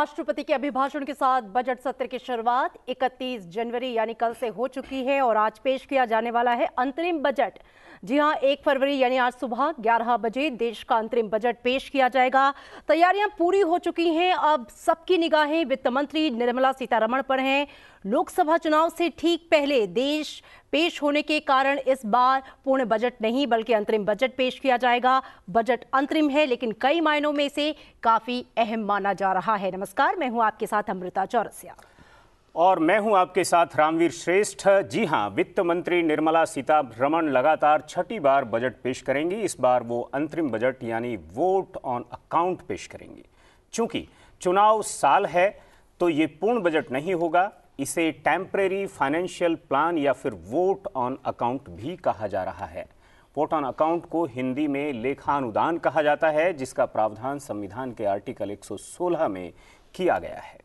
राष्ट्रपति के अभिभाषण के साथ बजट सत्र की शुरुआत 31 जनवरी यानी कल से हो चुकी है और आज पेश किया जाने वाला है अंतरिम बजट। जी हां, 1 फरवरी यानी आज सुबह 11 बजे देश का अंतरिम बजट पेश किया जाएगा। तैयारियां पूरी हो चुकी हैं। अब सबकी निगाहें वित्त मंत्री निर्मला सीतारमण पर हैं। लोकसभा चुनाव से ठीक पहले देश पेश होने के कारण इस बार पूर्ण बजट नहीं बल्कि अंतरिम बजट पेश किया जाएगा। बजट अंतरिम है लेकिन कई मायनों में से काफी अहम माना जा रहा है। नमस्कार, मैं हूं आपके साथ अमृता चौरसिया और मैं हूं आपके साथ रामवीर श्रेष्ठ। जी हां, वित्त मंत्री निर्मला सीतारमण लगातार छठी बार बजट पेश करेंगी। इस बार वो अंतरिम बजट यानी वोट ऑन अकाउंट पेश करेंगी। चूंकि चुनाव साल है तो ये पूर्ण बजट नहीं होगा, इसे टेम्परेरी फाइनेंशियल प्लान या फिर वोट ऑन अकाउंट भी कहा जा रहा है। वोट ऑन अकाउंट को हिंदी में लेखानुदान कहा जाता है, जिसका प्रावधान संविधान के आर्टिकल 116 में किया गया है।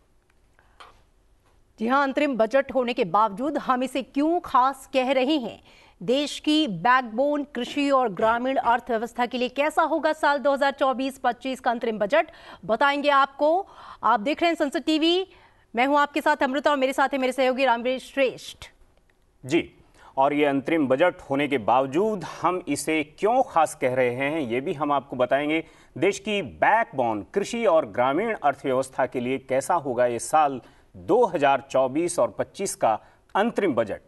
जी हां, अंतरिम बजट होने के बावजूद हम इसे क्यों खास कह रहे हैं? देश की बैकबोन कृषि और ग्रामीण अर्थव्यवस्था के लिए कैसा होगा साल 2024-25 का अंतरिम बजट, बताएंगे आपको। आप देख रहे हैं संसद टीवी। मैं हूं आपके साथ अमृता और मेरे साथ है मेरे सहयोगी रामवीर श्रेष्ठ। जी, और ये अंतरिम बजट होने के बावजूद हम इसे क्यों खास कह रहे हैं, ये भी हम आपको बताएंगे। देश की बैकबोन कृषि और ग्रामीण अर्थव्यवस्था के लिए कैसा होगा ये साल 2024 और 25 का अंतरिम बजट।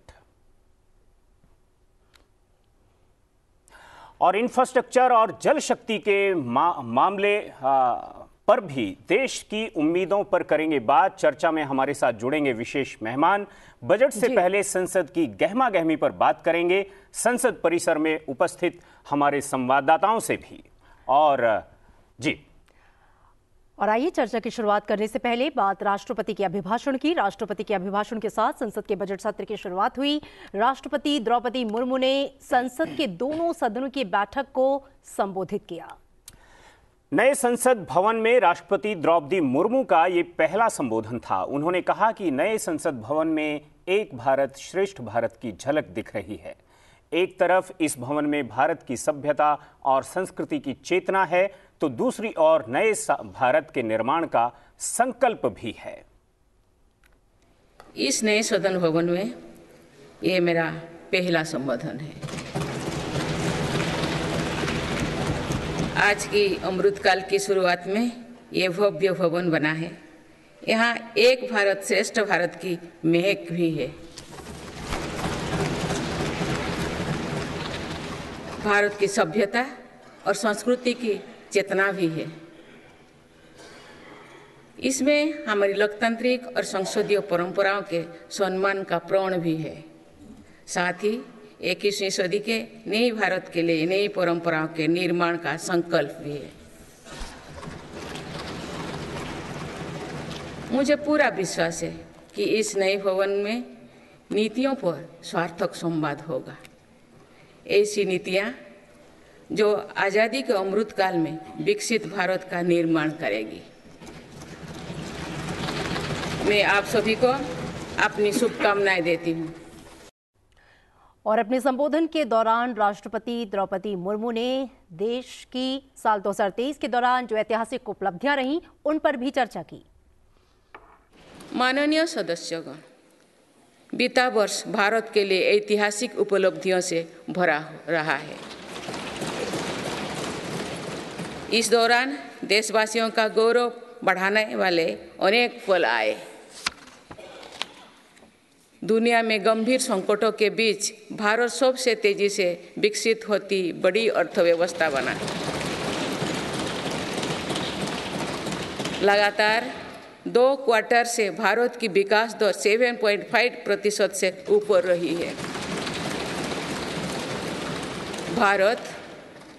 और इंफ्रास्ट्रक्चर और जल शक्ति के मामले पर भी देश की उम्मीदों पर करेंगे बात। चर्चा में हमारे साथ जुड़ेंगे विशेष मेहमान। बजट से पहले संसद की गहमा गहमी पर बात करेंगे संसद परिसर में उपस्थित हमारे संवाददाताओं से भी। और आइए चर्चा की शुरुआत करने से पहले बात राष्ट्रपति के अभिभाषण की। राष्ट्रपति के अभिभाषण के साथ संसद के बजट सत्र की शुरुआत हुई। राष्ट्रपति द्रौपदी मुर्मू ने संसद के दोनों सदनों की बैठक को संबोधित किया। नए संसद भवन में राष्ट्रपति द्रौपदी मुर्मू का ये पहला संबोधन था। उन्होंने कहा कि नए संसद भवन में एक भारत श्रेष्ठ भारत की झलक दिख रही है। एक तरफ इस भवन में भारत की सभ्यता और संस्कृति की चेतना है, तो दूसरी ओर नए भारत के निर्माण का संकल्प भी है। इस नए सदन भवन में ये मेरा पहला संबोधन है। आज की अमृतकाल की शुरुआत में ये भव्य भवन बना है। यहाँ एक भारत श्रेष्ठ भारत की महक भी है। भारत की सभ्यता और संस्कृति की चेतना भी है। इसमें हमारी लोकतांत्रिक और संसदीय परंपराओं के सम्मान का प्रण भी है। साथ ही 21वीं सदी के नए भारत के लिए नई परंपराओं के निर्माण का संकल्प भी है। मुझे पूरा विश्वास है कि इस नए भवन में नीतियों पर सार्थक संवाद होगा। ऐसी नीतियां जो आज़ादी के अमृतकाल में विकसित भारत का निर्माण करेगी। मैं आप सभी को अपनी शुभकामनाएं देती हूँ। और अपने संबोधन के दौरान राष्ट्रपति द्रौपदी मुर्मू ने देश की साल 2023 के दौरान जो ऐतिहासिक उपलब्धियां रहीं उन पर भी चर्चा की। माननीय सदस्यगण, बीता वर्ष भारत के लिए ऐतिहासिक उपलब्धियों से भरा रहा है। इस दौरान देशवासियों का गौरव बढ़ाने वाले अनेक पल आए। दुनिया में गंभीर संकटों के बीच भारत सबसे तेजी से विकसित होती बड़ी अर्थव्यवस्था बना। लगातार 2 क्वार्टर से भारत की विकास दर 7.5% से ऊपर रही है। भारत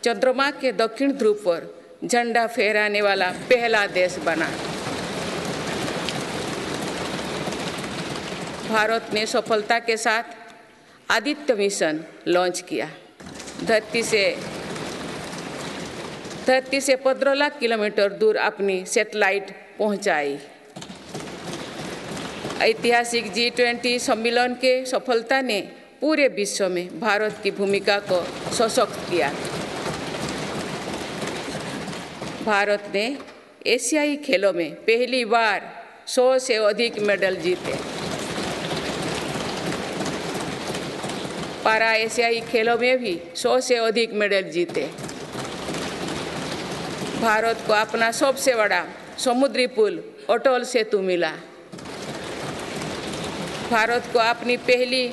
चंद्रमा के दक्षिण ध्रुव पर झंडा फहराने वाला पहला देश बना। भारत ने सफलता के साथ आदित्य मिशन लॉन्च किया। धरती से 15 लाख किलोमीटर दूर अपनी सैटेलाइट पहुंचाई। ऐतिहासिक G20 सम्मेलन के सफलता ने पूरे विश्व में भारत की भूमिका को सशक्त किया। भारत ने एशियाई खेलों में पहली बार 100 से अधिक मेडल जीते। पारा एशियाई खेलों में भी 100 से अधिक मेडल जीते। भारत को अपना सबसे बड़ा समुद्री पुल अटल सेतु मिला। भारत को अपनी पहली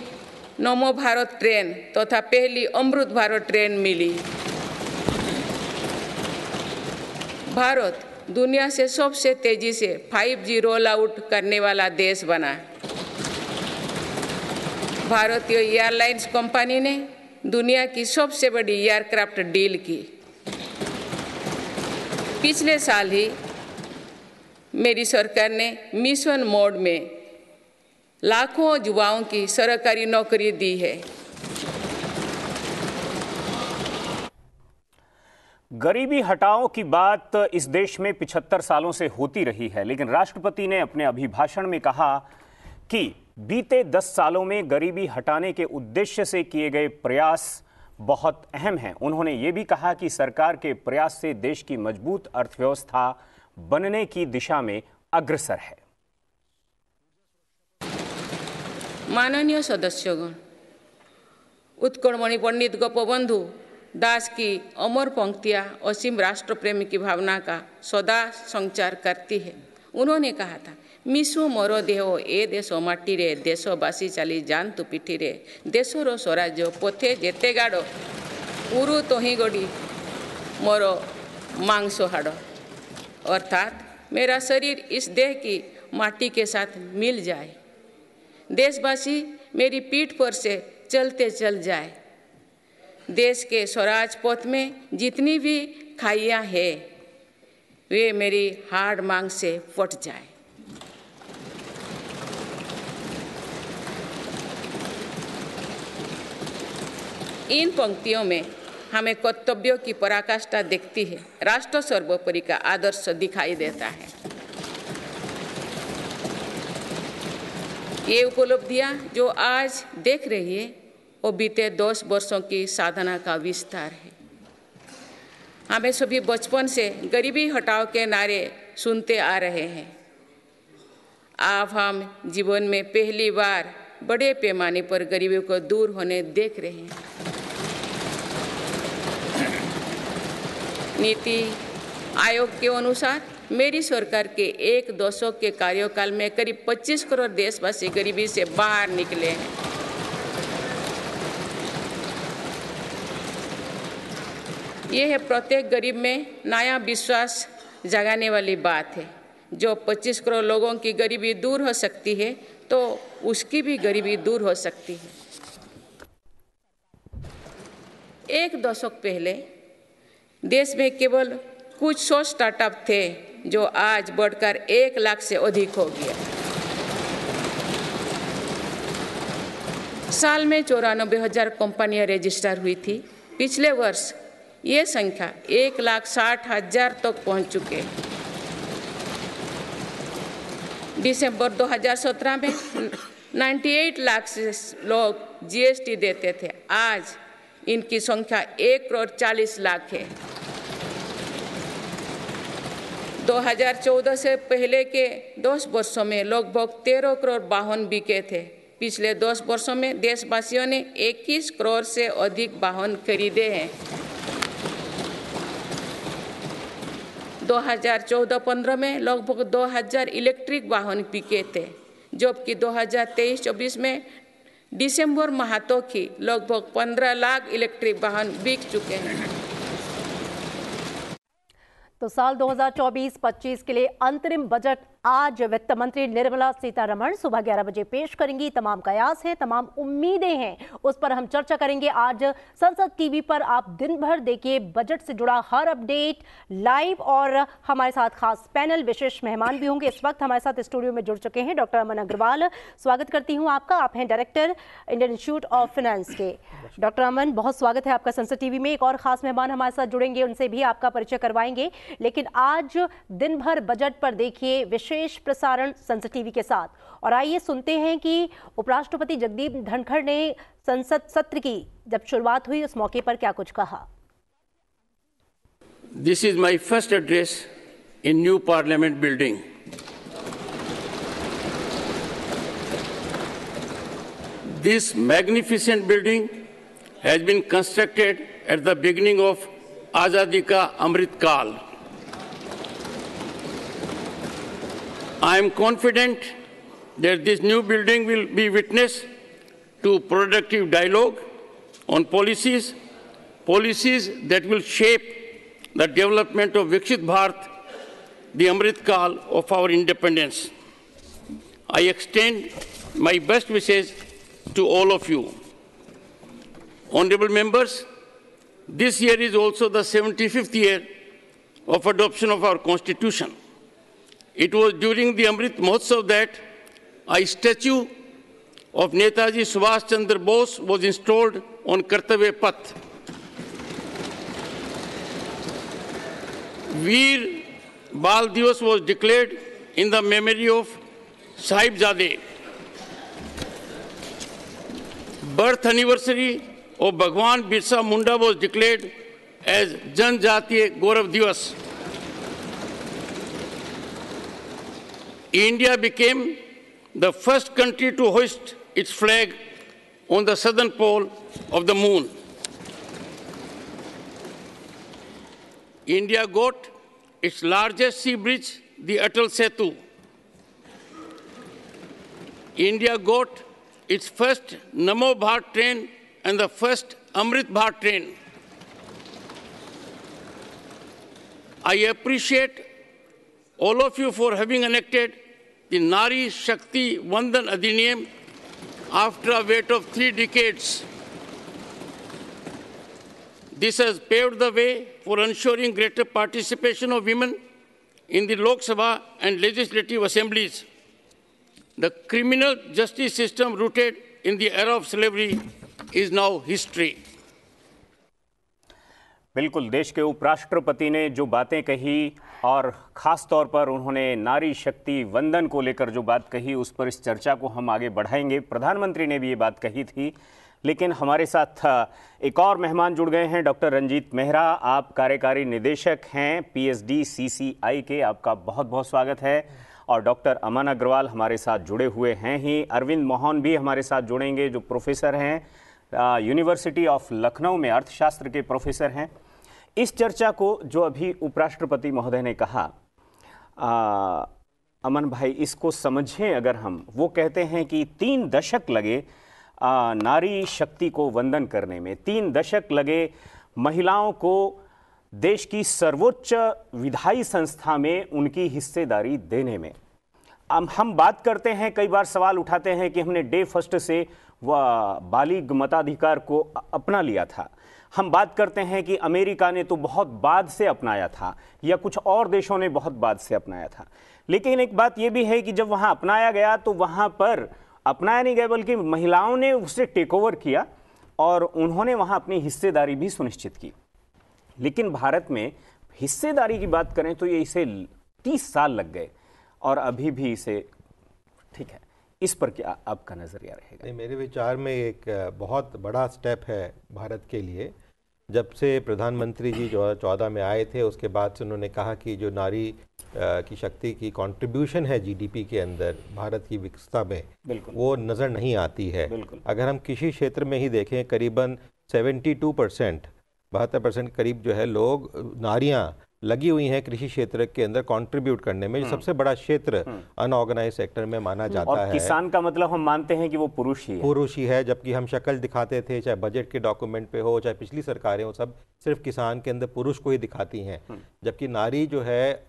नमो भारत ट्रेन तथा पहली अमृत भारत ट्रेन मिली। भारत दुनिया से सबसे तेजी से 5G रोल आउट करने वाला देश बना। भारतीय एयरलाइंस कंपनी ने दुनिया की सबसे बड़ी एयरक्राफ्ट डील की। पिछले साल ही मेरी सरकार ने मिशन मोड में लाखों युवाओं की सरकारी नौकरी दी है। गरीबी हटाओ की बात इस देश में 75 सालों से होती रही है, लेकिन राष्ट्रपति ने अपने अभिभाषण में कहा कि बीते 10 सालों में गरीबी हटाने के उद्देश्य से किए गए प्रयास बहुत अहम हैं। उन्होंने ये भी कहा कि सरकार के प्रयास से देश की मजबूत अर्थव्यवस्था बनने की दिशा में अग्रसर है। माननीय सदस्यगण, उत्कलमणि पंडित गोपबंधु दास की अमर पंक्तियां असीम राष्ट्र प्रेम की भावना का सदा संचार करती है। उन्होंने कहा था, मिशु मोर देह ए देश माटी रे, देशवासी चली जातु पिठी रे, देशर स्वराज्य पथे जेते गाड़, उरु तोही गड़ी मोर मांस हाड़। अर्थात मेरा शरीर इस देह की माटी के साथ मिल जाए, देशवासी मेरी पीठ पर से चलते चल जाए, देश के स्वराज पथ में जितनी भी खाइयाँ हैं वे मेरी हाड़ मांग से फट जाए। इन पंक्तियों में हमें कर्तव्यों की पराकाष्ठा दिखती है। राष्ट्र सर्वोपरि का आदर्श दिखाई देता है। ये उपलब्धियां जो आज देख रही है वो बीते 10 वर्षों की साधना का विस्तार है। हमें सभी बचपन से गरीबी हटाओ के नारे सुनते आ रहे हैं। अब हम जीवन में पहली बार बड़े पैमाने पर गरीबी को दूर होने देख रहे हैं। नीति आयोग के अनुसार मेरी सरकार के 1 दशक के कार्यकाल में करीब 25 करोड़ देशवासी गरीबी से बाहर निकले हैं। यह है प्रत्येक गरीब में नया विश्वास जगाने वाली बात है। जो 25 करोड़ लोगों की गरीबी दूर हो सकती है तो उसकी भी गरीबी दूर हो सकती है। 1 दशक पहले देश में केवल कुछ 100 स्टार्टअप थे जो आज बढ़कर 1 लाख से अधिक हो गया। साल में 94,000 कंपनियां रजिस्टर हुई थी। पिछले वर्ष ये संख्या 1,60,000 तक पहुंच चुके। दिसंबर 2017 में 98 लाख से लोग जीएसटी देते थे। आज इनकी संख्या 1,40,00,000 है। 2014 से पहले के 10 वर्षों में लगभग 13 करोड़ वाहन बिके थे। पिछले 10 वर्षों में देशवासियों ने 21 करोड़ से अधिक वाहन खरीदे हैं। 2014-15 में लगभग 2000 इलेक्ट्रिक वाहन बिके थे, जबकि 2023-24 में दिसंबर माह तक ही लगभग 15 लाख इलेक्ट्रिक वाहन बिक चुके हैं। तो साल 2024-25 के लिए अंतरिम बजट आज वित्त मंत्री निर्मला सीतारमण सुबह 11 बजे पेश करेंगी। तमाम कयास हैं, तमाम उम्मीदें हैं, उस पर हम चर्चा करेंगे। आज संसद टीवी पर आप दिन भर देखिए बजट से जुड़ा हर अपडेट लाइव, और हमारे साथ खास पैनल, विशेष मेहमान भी होंगे। इस वक्त हमारे साथ स्टूडियो में जुड़ चुके हैं डॉक्टर अमन अग्रवाल। स्वागत करती हूँ आपका। आप हैं director Indian institute of finance के। डॉक्टर अमन, बहुत स्वागत है आपका संसद टीवी में। एक और खास मेहमान हमारे साथ जुड़ेंगे, उनसे भी आपका परिचय करवाएंगे। लेकिन आज दिन भर बजट पर देखिए विशेष प्रसारण संसद टीवी के साथ। और आइए सुनते हैं कि उपराष्ट्रपति जगदीप धनखड़ ने संसद सत्र की जब शुरुआत हुई उस मौके पर क्या कुछ कहा। This is my first address in new Parliament building. This magnificent building has been constructed at the beginning of Azadi Ka Amrit Kal. I am confident that this new building will be witness to productive dialogue on policies that will shape the development of Viksit Bharat, the Amrit Kal of our independence. I extend my best wishes to all of you. Honorable members, this year is also the 75th year of adoption of our Constitution. It was during the Amrit Mahotsav that a statue of Netaji Subhash Chandra Bose was installed on Kartavya Path. Veer Bal Divas was declared in the memory of Sahibzade. Birth anniversary of Bhagwan Birsa Munda was declared as Janjatiya Gaurav Divas. India became the first country to hoist its flag on the southern pole of the moon. India got its largest sea bridge, the Atal Setu. India got its first Namo Bharat train and the first Amrit Bharat train. I appreciate all of you for having enacted the Nari Shakti Vandan Adhiniyam after a wait of 3 decades. This has paved the way for ensuring greater participation of women in the Lok Sabha and legislative assemblies. The criminal justice system rooted in the era of slavery is now history. बिल्कुल, देश के उपराष्ट्रपति ने जो बातें कही और ख़ास तौर पर उन्होंने नारी शक्ति वंदन को लेकर जो बात कही, उस पर इस चर्चा को हम आगे बढ़ाएंगे। प्रधानमंत्री ने भी ये बात कही थी, लेकिन हमारे साथ एक और मेहमान जुड़ गए हैं। डॉक्टर रंजीत मेहरा, आप कार्यकारी निदेशक हैं पीएचडी सीसीआई के, आपका बहुत बहुत स्वागत है। और डॉक्टर अमन अग्रवाल हमारे साथ जुड़े हुए हैं ही। अरविंद मोहन भी हमारे साथ जुड़ेंगे, जो प्रोफेसर हैं यूनिवर्सिटी ऑफ लखनऊ में, अर्थशास्त्र के प्रोफेसर हैं। इस चर्चा को जो अभी उपराष्ट्रपति महोदय ने कहा, अमन भाई, इसको समझें अगर हम, वो कहते हैं कि 3 दशक लगे नारी शक्ति को वंदन करने में, 3 दशक लगे महिलाओं को देश की सर्वोच्च विधायी संस्था में उनकी हिस्सेदारी देने में। हम बात करते हैं, कई बार सवाल उठाते हैं कि हमने डे फर्स्ट से बालिग मताधिकार को अपना लिया था। हम बात करते हैं कि अमेरिका ने तो बहुत बाद से अपनाया था, या कुछ और देशों ने बहुत बाद से अपनाया था। लेकिन एक बात यह भी है कि जब वहां अपनाया गया तो वहां पर अपनाया नहीं गया, बल्कि महिलाओं ने उसे टेक ओवर किया और उन्होंने वहां अपनी हिस्सेदारी भी सुनिश्चित की। लेकिन भारत में हिस्सेदारी की बात करें तो ये इसे 30 साल लग गए और अभी भी इसे, ठीक है, इस पर क्या आपका नज़रिया रहेगा? मेरे विचार में एक बहुत बड़ा स्टेप है भारत के लिए। जब से प्रधानमंत्री जी 2014 में आए थे, उसके बाद से उन्होंने कहा कि जो नारी की शक्ति की कंट्रीब्यूशन है जीडीपी के अंदर भारत की विकसितता में, वो नज़र नहीं आती है। अगर हम कृषि क्षेत्र में ही देखें, करीबन 72%, 72% करीब जो है लोग, नारियां लगी हुई हैं कृषि क्षेत्र के अंदर कंट्रीब्यूट करने में। जो सबसे बड़ा क्षेत्र अनऑर्गेनाइज सेक्टर में माना जाता और है। किसान का मतलब हम मानते हैं कि वो पुरुष ही है, जबकि हम शक्ल दिखाते थे, चाहे बजट के डॉक्यूमेंट पे हो, चाहे पिछली सरकारें हो, सब सिर्फ किसान के अंदर पुरुष को ही दिखाती हैं। जबकि नारी जो है,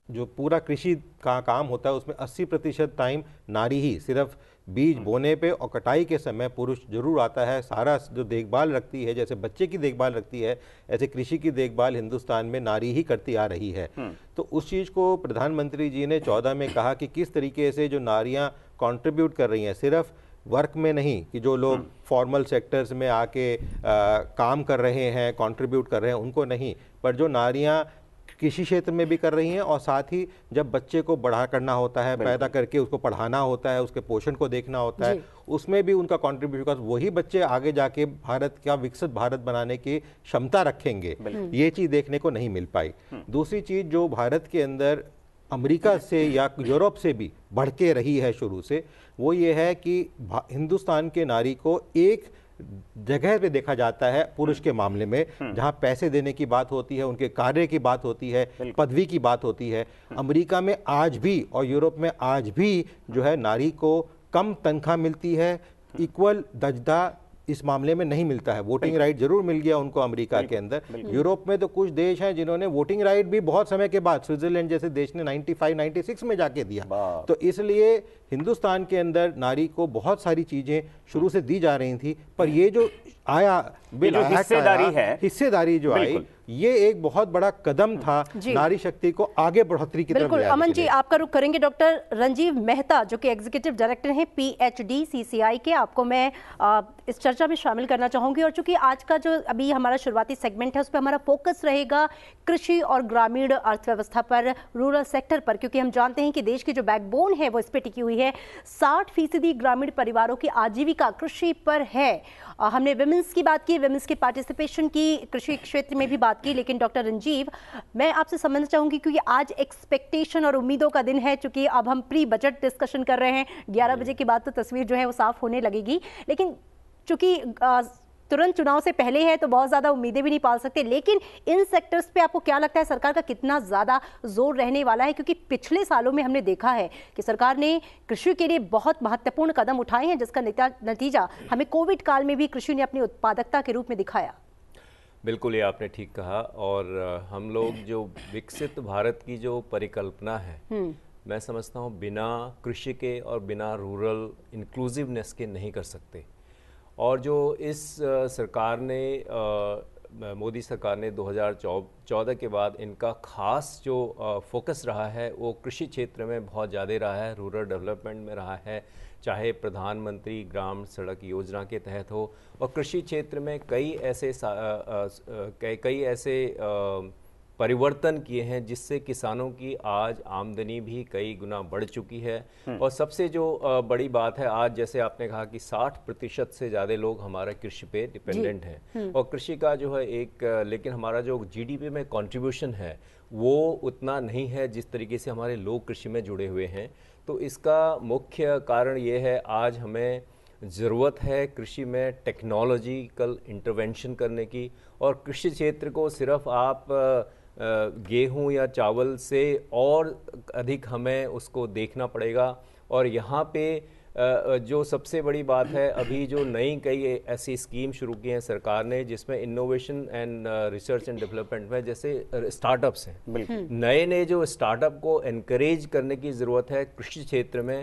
जो पूरा कृषि का काम होता है उसमें 80% टाइम नारी ही, सिर्फ बीज बोने पे और कटाई के समय पुरुष जरूर आता है। सारा जो देखभाल रखती है, जैसे बच्चे की देखभाल रखती है, ऐसे कृषि की देखभाल हिंदुस्तान में नारी ही करती आ रही है। तो उस चीज़ को प्रधानमंत्री जी ने 14 में कहा कि किस तरीके से जो नारियां कंट्रीब्यूट कर रही हैं, सिर्फ वर्क में नहीं कि जो लोग फॉर्मल सेक्टर्स में आके काम कर रहे हैं, कंट्रीब्यूट कर रहे हैं, उनको नहीं, पर जो नारियां कृषि क्षेत्र में भी कर रही हैं, और साथ ही जब बच्चे को बड़ा करना होता है, पैदा करके उसको पढ़ाना होता है, उसके पोषण को देखना होता है, उसमें भी उनका कंट्रीब्यूशन, वही बच्चे आगे जाके भारत का विकसित भारत बनाने की क्षमता रखेंगे, ये चीज़ देखने को नहीं मिल पाई। दूसरी चीज़ जो भारत के अंदर अमेरिका से या यूरोप से भी बढ़ के रही है शुरू से, वो ये है कि हिंदुस्तान के नारी को एक जगह पे देखा जाता है पुरुष के मामले में, जहां पैसे देने की बात होती है, उनके कार्य की बात होती है, पदवी की बात होती है। अमेरिका में आज भी और यूरोप में आज भी जो है नारी को कम तनख्वाह मिलती है, इक्वल दर्जा इस मामले में नहीं मिलता है। वोटिंग राइट जरूर मिल गया उनको अमेरिका के अंदर। यूरोप में तो कुछ देश हैं जिन्होंने वोटिंग राइट भी बहुत समय के बाद, स्विट्जरलैंड जैसे देश ने 95-96 में जाके दिया। तो इसलिए हिंदुस्तान के अंदर नारी को बहुत सारी चीजें शुरू से दी जा रही थी, पर ये जो आया बिल, जो हिस्सेदारी है, हिस्सेदारी जो आई, ये एक बहुत बड़ा कदम था नारी शक्ति को आगे बढ़ोतरी की तरफ। बिल्कुल अमन जी, आपका रुख करेंगे डॉक्टर रंजीव मेहता जो कि एग्जीक्यूटिव डायरेक्टर हैं PhD CCI के, आपको मैं इस चर्चा में शामिल करना चाहूंगी। और चूंकि आज का जो अभी हमारा शुरुआती सेगमेंट है उस पर हमारा फोकस रहेगा कृषि और ग्रामीण अर्थव्यवस्था पर, रूरल सेक्टर पर, क्योंकि हम जानते हैं कि देश की जो बैकबोन है वो इस पर टिकी हुई है। 60% ग्रामीण परिवारों की आजीविका कृषि पर है। हमने विमेंस की बात की, विमेंस के पार्टिसिपेशन की, कृषि क्षेत्र में भी बात की, लेकिन डॉक्टर रंजीव, मैं आपसे समझना चाहूंगी क्योंकि आज एक्सपेक्टेशन और उम्मीदों का दिन है, चूंकि अब हम प्री बजट डिस्कशन कर रहे हैं, 11 बजे के बाद तो तस्वीर जो है वो साफ होने लगेगी, लेकिन चूंकि तुरंत चुनाव से पहले है तो बहुत ज्यादा उम्मीदें भी नहीं पाल सकते। लेकिन इन सेक्टर्स पे आपको क्या लगता है सरकार का कितना ज्यादा जोर रहने वाला है? क्योंकि पिछले सालों में हमने देखा है कि सरकार ने कृषि के लिए बहुत महत्वपूर्ण कदम उठाए हैं, जिसका नतीजा हमें कोविड काल में भी कृषि ने अपनी उत्पादकता के रूप में दिखाया। बिल्कुल, ये आपने ठीक कहा। और हम लोग जो विकसित भारत की जो परिकल्पना है, मैं समझता हूँ बिना कृषि के और बिना रूरल इंक्लूसिवनेस के नहीं कर सकते। और जो इस सरकार ने, मोदी सरकार ने 2014 के बाद इनका खास जो फोकस रहा है वो कृषि क्षेत्र में बहुत ज़्यादा रहा है, रूरल डेवलपमेंट में रहा है, चाहे प्रधानमंत्री ग्राम सड़क योजना के तहत हो। और कृषि क्षेत्र में कई ऐसे परिवर्तन किए हैं जिससे किसानों की आज आमदनी भी कई गुना बढ़ चुकी है। और सबसे जो बड़ी बात है, आज जैसे आपने कहा कि 60% से ज़्यादा लोग हमारे कृषि पे डिपेंडेंट हैं। और कृषि का जो है लेकिन हमारा जो GDP में कंट्रीब्यूशन है वो उतना नहीं है जिस तरीके से हमारे लोग कृषि में जुड़े हुए हैं। तो इसका मुख्य कारण ये है, आज हमें ज़रूरत है कृषि में टेक्नोलॉजिकल इंटरवेंशन करने की। और कृषि क्षेत्र को सिर्फ आप गेहूं या चावल से और अधिक हमें उसको देखना पड़ेगा। और यहाँ पे जो सबसे बड़ी बात है, अभी जो नई कई ऐसी स्कीम शुरू की हैं सरकार ने जिसमें innovation and research and development में जैसे स्टार्टअप्स हैं, नए जो स्टार्टअप को एनकरेज करने की ज़रूरत है कृषि क्षेत्र में।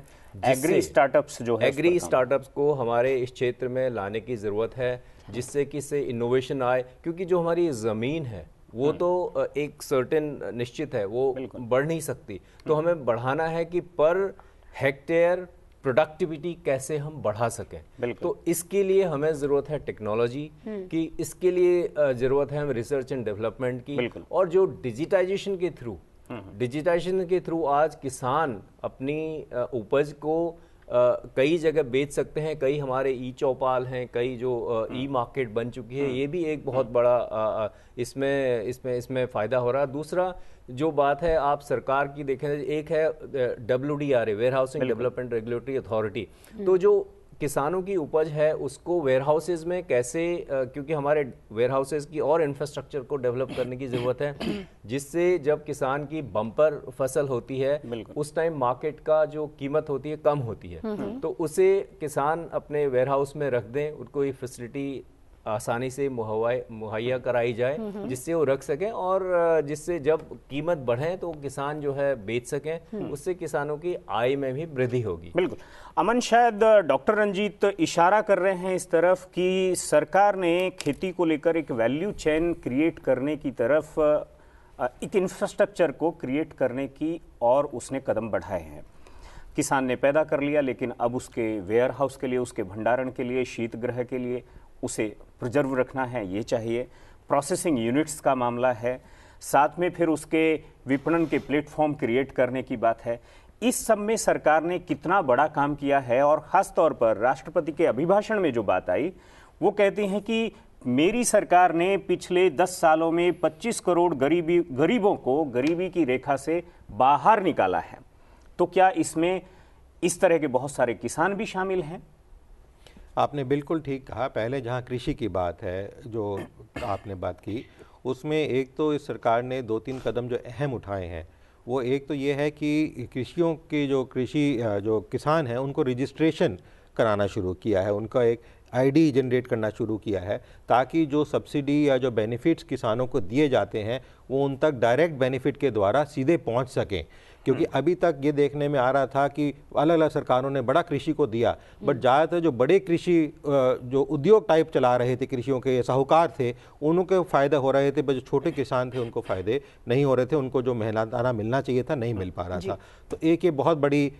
एग्री स्टार्टअप्स जो है, एग्री स्टार्टअप्स को हमारे इस क्षेत्र में लाने की ज़रूरत है, जिससे कि इससे इनोवेशन आए। क्योंकि जो हमारी ज़मीन है वो तो एक सर्टेन निश्चित है, वो बढ़ नहीं सकती। तो हमें बढ़ाना है कि पर हेक्टेयर प्रोडक्टिविटी कैसे हम बढ़ा सकें। तो इसके लिए हमें ज़रूरत है टेक्नोलॉजी की, इसके लिए ज़रूरत है हम रिसर्च एंड डेवलपमेंट की। और जो डिजिटाइजेशन के थ्रू आज किसान अपनी उपज को कई जगह बेच सकते हैं। कई हमारे चौपाल हैं, कई जो मार्केट बन चुकी है, ये भी एक बहुत बड़ा इसमें फ़ायदा हो रहा है। दूसरा जो बात है आप सरकार की देखें, एक है WDRA, warehousing development regulatory authority. तो जो किसानों की उपज है उसको वेयर हाउसेज में कैसे, क्योंकि हमारे वेयर हाउसेज की और इंफ्रास्ट्रक्चर को डेवलप करने की ज़रूरत है, जिससे जब किसान की बम्पर फसल होती है उस टाइम मार्केट का जो कीमत होती है कम होती है। तो उसे किसान अपने वेयर हाउस में रख दें, उनको ये फैसिलिटी आसानी से मुहैया कराई जाए जिससे वो रख सकें, और जिससे जब कीमत बढ़े तो किसान जो है बेच सकें, उससे किसानों की आय में भी वृद्धि होगी। बिल्कुल। अमन, शायद डॉक्टर रंजीत इशारा कर रहे हैं इस तरफ कि सरकार ने खेती को लेकर एक वैल्यू चेन क्रिएट करने की तरफ, एक इंफ्रास्ट्रक्चर को क्रिएट करने की और उसने कदम बढ़ाए हैं। किसान ने पैदा कर लिया, लेकिन अब उसके वेयर हाउस के लिए, उसके भंडारण के लिए, शीतगृह के लिए उसे प्रिजर्व रखना है, ये चाहिए। प्रोसेसिंग यूनिट्स का मामला है, साथ में फिर उसके विपणन के प्लेटफॉर्म क्रिएट करने की बात है। इस सब में सरकार ने कितना बड़ा काम किया है, और ख़ास तौर पर राष्ट्रपति के अभिभाषण में जो बात आई वो कहती हैं कि मेरी सरकार ने पिछले 10 सालों में 25 करोड़ गरीबों को गरीबी की रेखा से बाहर निकाला है। तो क्या इसमें इस तरह के बहुत सारे किसान भी शामिल हैं? आपने बिल्कुल ठीक कहा। पहले जहां कृषि की बात है, जो आपने बात की, उसमें एक तो इस सरकार ने 2-3 कदम जो अहम उठाए हैं, वो एक तो ये है कि कृषियों के जो किसान हैं उनको रजिस्ट्रेशन कराना शुरू किया है, उनका एक आईडी जनरेट करना शुरू किया है, ताकि जो सब्सिडी या जो बेनिफिट्स किसानों को दिए जाते हैं वो उन तक डायरेक्ट बेनिफिट के द्वारा सीधे पहुंच सकें। क्योंकि अभी तक ये देखने में आ रहा था कि अलग अलग सरकारों ने बड़ा कृषि को दिया, बट ज़्यादातर जो बड़े कृषि जो उद्योग टाइप चला रहे थे, कृषियों के साहूकार थे, उनको फ़ायदा हो रहे थे, पर जो छोटे किसान थे उनको फ़ायदे नहीं हो रहे थे, उनको जो मेहनताना मिलना चाहिए था नहीं मिल पा रहा था। तो एक ये बहुत बड़ी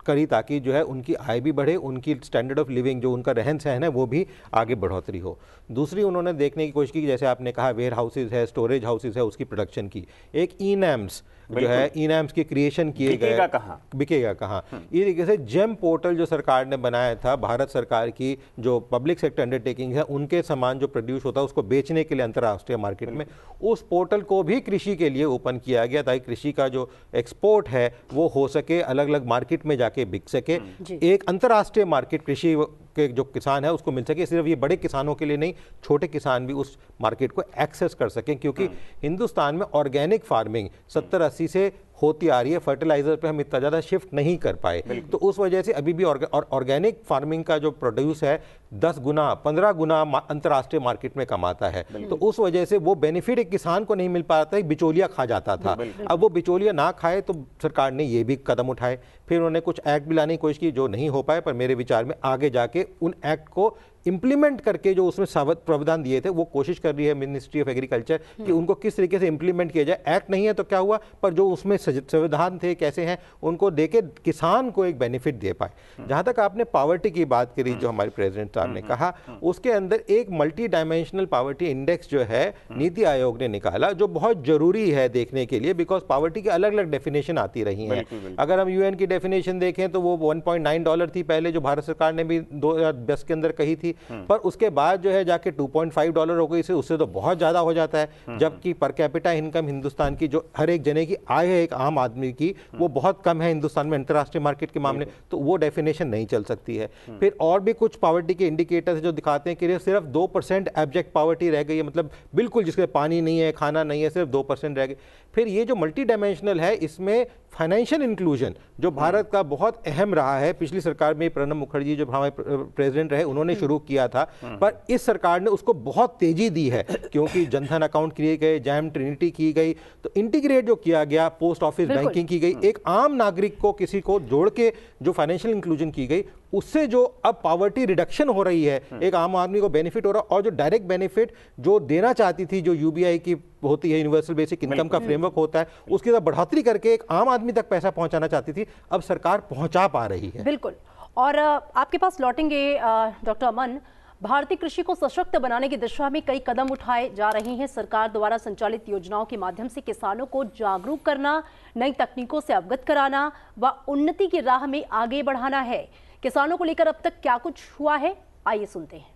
करी ताकि जो है उनकी आय भी बढ़े, उनकी स्टैंडर्ड ऑफ लिविंग, जो उनका रहन सहन है, वो भी आगे बढ़ोतरी हो। दूसरी उन्होंने देखने की कोशिश की, जैसे आपने कहा वेयर हाउसेज है, स्टोरेज हाउसेज है, उसकी प्रोडक्शन की। एक ई-नैम्स जो है, ई-नैम्स के क्रिएशन किए गए, बिकेगा कहाँ, ये तरीके से जेम पोर्टल जो सरकार ने बनाया था, भारत सरकार की जो पब्लिक सेक्टर अंडरटेकिंग है, उनके सामान जो प्रोड्यूस होता है उसको बेचने के लिए अंतर्राष्ट्रीय मार्केट में, उस पोर्टल को भी कृषि के लिए ओपन किया गया, ताकि कृषि का जो एक्सपोर्ट है वो हो सके, अलग अलग मार्केट में जाके बिक सके, एक अंतर्राष्ट्रीय मार्केट कृषि के जो किसान है उसको मिल सके। सिर्फ ये बड़े किसानों के लिए नहीं, छोटे किसान भी उस मार्केट को एक्सेस कर सकें, क्योंकि हिंदुस्तान में ऑर्गेनिक फार्मिंग 70-80 से होती आ रही है, फर्टिलाइजर पे हम इतना ज़्यादा शिफ्ट नहीं कर पाए, तो उस वजह से अभी भी ऑर्गेनिक फार्मिंग का जो प्रोड्यूस है 10 गुना 15 गुना अंतर्राष्ट्रीय मार्केट में कमाता है। तो उस वजह से वो बेनिफिट एक किसान को नहीं मिल पाता, एक बिचौलिया खा जाता था। अब वो बिचौलिया ना खाए तो सरकार ने ये भी कदम उठाए। फिर उन्होंने कुछ एक्ट भी लाने की कोशिश की जो नहीं हो पाए, पर मेरे विचार में आगे जाके उन एक्ट को इंप्लीमेंट करके जो उसमें प्रावधान दिए थे वो कोशिश कर रही है मिनिस्ट्री ऑफ एग्रीकल्चर कि उनको किस तरीके से इंप्लीमेंट किया जाए। एक्ट नहीं है तो क्या हुआ, पर जो उसमें संविधान थे कैसे हैं उनको देके किसान को एक बेनिफिट दे पाए। जहां तक आपने पावर्टी की बात करी, जो हमारे प्रेसिडेंट साहब ने कहा, उसके अंदर एक मल्टी डायमेंशनल पावर्टी इंडेक्स जो है नीति आयोग ने निकाला, जो बहुत जरूरी है देखने के लिए, बिकॉज पावर्टी की अलग अलग डेफिनेशन आती रही हैं। अगर हम यूएन की डेफिनेशन देखें तो वो $1.9 थी पहले, जो भारत सरकार ने भी 2010 के अंदर कही थी, पर उसके बाद जो है जाके $2.5 हो गई, उससे तो बहुत ज्यादा हो जाता है। जबकि पर कैपिटा इनकम हिंदुस्तान की जो हर एक जने की आय है एक आम आदमी की, वो बहुत कम है हिंदुस्तान में अंतर्राष्ट्रीय मार्केट के मामले, तो वो डेफिनेशन नहीं चल सकती है। फिर और भी कुछ पावर्टी के इंडिकेटर्स जो दिखाते हैं कि सिर्फ 2% एब्जेक्ट पावर्टी रह गई है, मतलब बिल्कुल जिसके पानी नहीं है, खाना नहीं है, सिर्फ 2% रह गए। फिर ये जो मल्टी डायमेंशनल है, इसमें फाइनेंशियल इंक्लूजन जो भारत का बहुत अहम रहा है, पिछली सरकार में प्रणब मुखर्जी जो हमारे प्रेसिडेंट रहे उन्होंने शुरू किया था, पर इस सरकार ने उसको बहुत तेजी दी है, क्योंकि जनधन अकाउंट किए गए, जैम ट्रिनिटी की गई, तो इंटीग्रेट जो किया गया, पोस्ट ऑफिस बैंकिंग की गई, एक आम नागरिक को किसी को जोड़ के जो फाइनेंशियल इंक्लूजन की गई, उससे जो अब पावर्टी रिडक्शन हो रही है, एक आम आदमी को बेनिफिट हो रहा है। और जो डायरेक्ट बेनिफिट जो देना चाहती थी, जो यूबीआई की होती है, यूनिवर्सल बेसिक इनकम का फ्रेमवर्क होता है, उसकी बढ़ोतरी करके एक आम आदमी तक पैसा पहुंचाना चाहती थी, अब सरकार पहुंचा पा रही है। बिल्कुल। और आपके पास लौटेंगे डॉक्टर अमन, भारतीय कृषि को सशक्त बनाने की दिशा में कई कदम उठाए जा रहे हैं। सरकार द्वारा संचालित योजनाओं के माध्यम से किसानों को जागरूक करना, नई तकनीकों से अवगत कराना व उन्नति की राह में आगे बढ़ाना है। किसानों को लेकर अब तक क्या कुछ हुआ है, आइए सुनते हैं।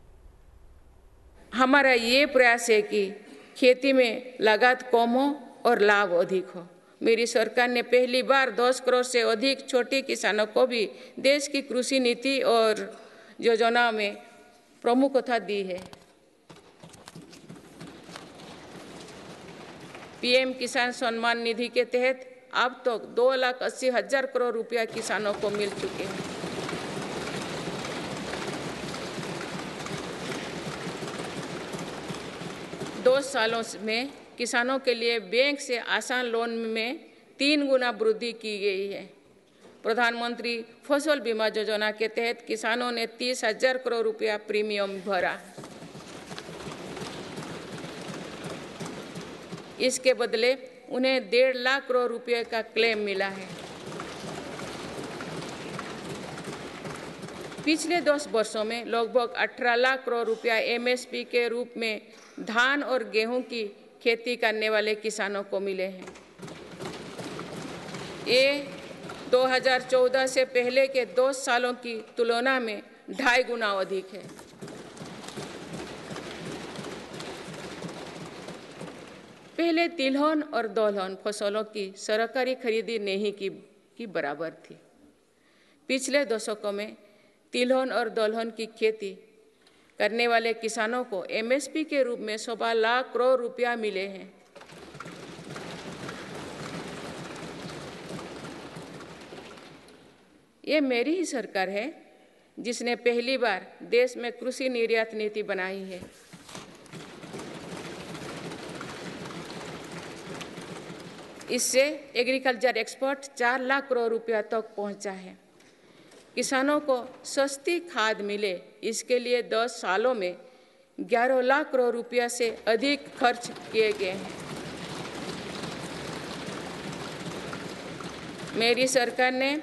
हमारा ये प्रयास है कि खेती में लागत कम हो और लाभ अधिक हो। मेरी सरकार ने पहली बार 10 करोड़ से अधिक छोटे किसानों को भी देश की कृषि नीति और योजना में प्रमुखता दी है। पीएम किसान सम्मान निधि के तहत अब तक 2,80,000 करोड़ रुपया किसानों को मिल चुके हैं। दो सालों में किसानों के लिए बैंक से आसान लोन में 3 गुना वृद्धि की गई है। प्रधानमंत्री फसल बीमा योजना के तहत किसानों ने 30,000 करोड़ रुपया प्रीमियम भरा। इसके बदले उन्हें 1.5 लाख करोड़ रुपये का क्लेम मिला है। पिछले 10 वर्षों में लगभग 18 लाख करोड़ रुपया एमएसपी के रूप में धान और गेहूं की खेती करने वाले किसानों को मिले हैं। ये 2014 से पहले के 2 सालों की तुलना में 2.5 गुना अधिक है। पहले तिलहन और दलहन फसलों की सरकारी खरीदी नहीं की बराबर थी। पिछले दशकों में तिलहन और दलहन की खेती करने वाले किसानों को एमएसपी के रूप में 1.25 लाख करोड़ रुपया मिले हैं। ये मेरी ही सरकार है जिसने पहली बार देश में कृषि निर्यात नीति बनाई है। इससे एग्रीकल्चर एक्सपोर्ट 4 लाख करोड़ रुपया तक पहुंचा है। किसानों को सस्ती खाद मिले, इसके लिए 10 सालों में 11 लाख करोड़ रुपया से अधिक खर्च किए गए हैं। मेरी सरकार ने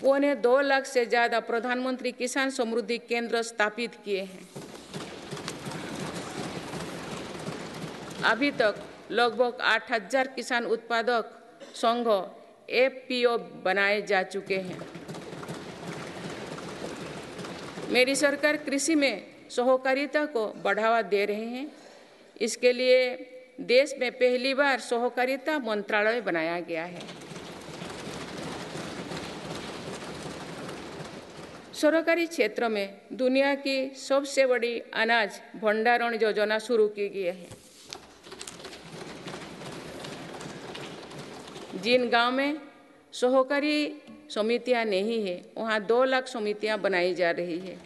1.25 लाख से ज़्यादा प्रधानमंत्री किसान समृद्धि केंद्र स्थापित किए हैं। अभी तक लगभग 8,000 किसान उत्पादक संघ एफपीओ बनाए जा चुके हैं। मेरी सरकार कृषि में सहकारिता को बढ़ावा दे रहे हैं। इसके लिए देश में पहली बार सहकारिता मंत्रालय बनाया गया है। सरकारी क्षेत्र में दुनिया की सबसे बड़ी अनाज भंडारण योजना शुरू की गई है। जिन गांव में सहकारी समितियां नहीं है, वहां 2 लाख समितियां बनाई जा रही है।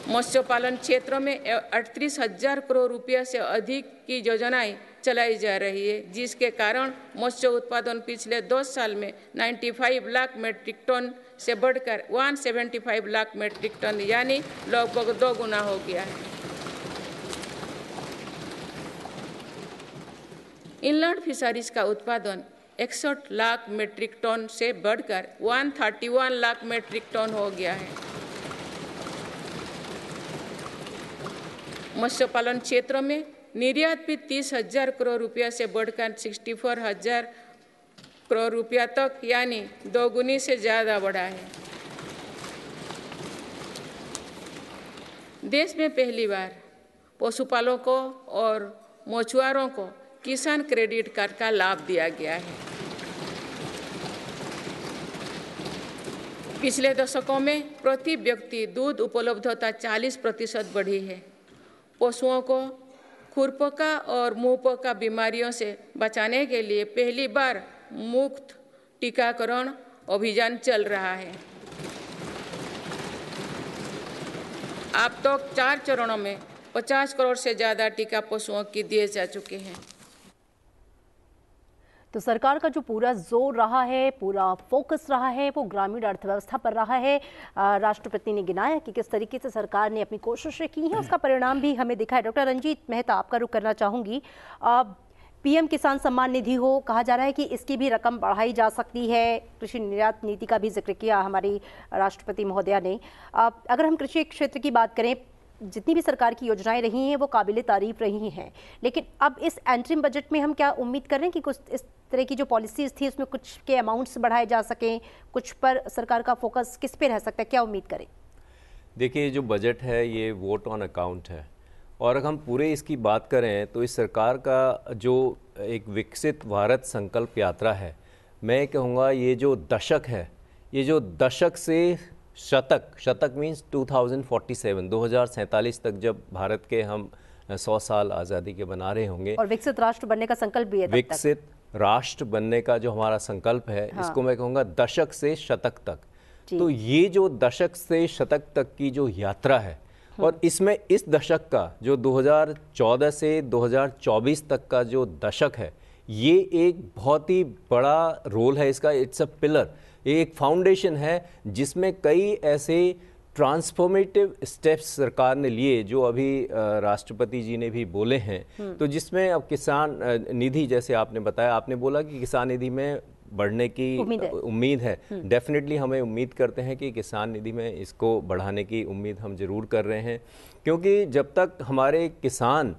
मत्स्य पालन क्षेत्र में 38,000 करोड़ रुपया से अधिक की योजनाएं चलाई जा रही है, जिसके कारण मत्स्य उत्पादन पिछले 10 साल में 95 लाख मीट्रिक टन से बढ़कर 175 लाख मीट्रिक टन यानी लगभग 2 गुना हो गया है। इनलैंड फिशरीज का उत्पादन 61 लाख मीट्रिक टन से बढ़कर 131 लाख मीट्रिक टन हो गया है। मत्स्य पालन क्षेत्र में निर्यात भी 30,000 करोड़ रुपया से बढ़कर 64,000 करोड़ रुपया तक यानी 2 गुनी से ज़्यादा बढ़ा है। देश में पहली बार पशुपालकों और मछुआरों को किसान क्रेडिट कार्ड का लाभ दिया गया है। पिछले दशकों में प्रति व्यक्ति दूध उपलब्धता 40% बढ़ी है। पशुओं को खुरपका और मुंहपका बीमारियों से बचाने के लिए पहली बार मुफ्त टीकाकरण अभियान चल रहा है। अब तक 4 चरणों में 50 करोड़ से ज़्यादा टीका पशुओं की दिए जा चुके हैं। तो सरकार का जो पूरा जोर रहा है, पूरा फोकस रहा है, वो ग्रामीण अर्थव्यवस्था पर रहा है। राष्ट्रपति ने गिनाया कि किस तरीके से सरकार ने अपनी कोशिशें की हैं, उसका परिणाम भी हमें दिखा है। डॉक्टर रंजीत मेहता, आपका रुख करना चाहूँगी। पीएम किसान सम्मान निधि हो, कहा जा रहा है कि इसकी भी रकम बढ़ाई जा सकती है। कृषि निर्यात नीति का भी जिक्र किया हमारी राष्ट्रपति महोदया ने। अगर हम कृषि क्षेत्र की बात करें, जितनी भी सरकार की योजनाएं रही हैं वो काबिले तारीफ रही हैं, लेकिन अब इस एंट्रीम बजट में हम क्या उम्मीद कर रहे हैं कि कुछ इस तरह की जो पॉलिसीज थी उसमें कुछ के अमाउंट्स बढ़ाए जा सकें, कुछ पर सरकार का फोकस किस पे रह सकता है, क्या उम्मीद करें? देखिए, जो बजट है ये वोट ऑन अकाउंट है, और अगर हम पूरे इसकी बात करें तो इस सरकार का जो एक विकसित भारत संकल्प यात्रा है, मैं कहूँगा ये जो दशक है, ये जो दशक से शतक मीन्स 2047 तक जब भारत के हम 100 साल आज़ादी के बना रहे होंगे, और विकसित राष्ट्र बनने का संकल्प भी है। विकसित राष्ट्र बनने का जो हमारा संकल्प है, हाँ। इसको मैं कहूँगा दशक से शतक तक। तो ये जो दशक से शतक तक की जो यात्रा है, और इसमें इस दशक का जो 2014 से 2024 तक का जो दशक है, ये एक बहुत ही बड़ा रोल है इसका। इट्स अ पिलर, ये एक फाउंडेशन है जिसमें कई ऐसे ट्रांसफॉर्मेटिव स्टेप्स सरकार ने लिए जो अभी राष्ट्रपति जी ने भी बोले हैं। तो जिसमें अब किसान निधि, जैसे आपने बताया, आपने बोला कि किसान निधि में बढ़ने की उम्मीद है। डेफिनेटली हमें उम्मीद करते हैं कि किसान निधि में इसको बढ़ाने की उम्मीद हम जरूर कर रहे हैं, क्योंकि जब तक हमारे किसान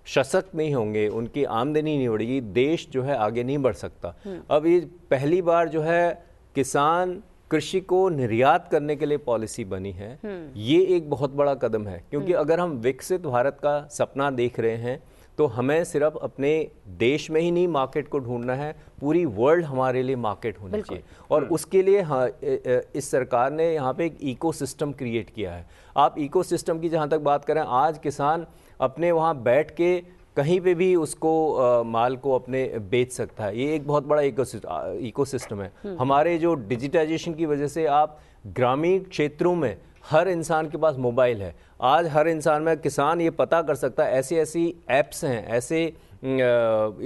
सशक्त नहीं होंगे, उनकी आमदनी नहीं बढ़ेगी, देश जो है आगे नहीं बढ़ सकता। अब ये पहली बार जो है किसान कृषि को निर्यात करने के लिए पॉलिसी बनी है। ये एक बहुत बड़ा कदम है, क्योंकि अगर हम विकसित भारत का सपना देख रहे हैं तो हमें सिर्फ अपने देश में ही नहीं मार्केट को ढूंढना है, पूरी वर्ल्ड हमारे लिए मार्केट होनी चाहिए। और उसके लिए हाँ, इस सरकार ने यहाँ पे एक इकोसिस्टम क्रिएट किया है। आप इकोसिस्टम की जहाँ तक बात करें, आज किसान अपने वहाँ बैठ के कहीं पे भी उसको माल को अपने बेच सकता है। ये एक बहुत बड़ा इकोसिस्टम है। हमारे जो डिजिटाइजेशन की वजह से आप ग्रामीण क्षेत्रों में हर इंसान के पास मोबाइल है। आज हर इंसान में किसान ये पता कर सकता है, ऐसी ऐसी ऐप्स हैं, ऐसे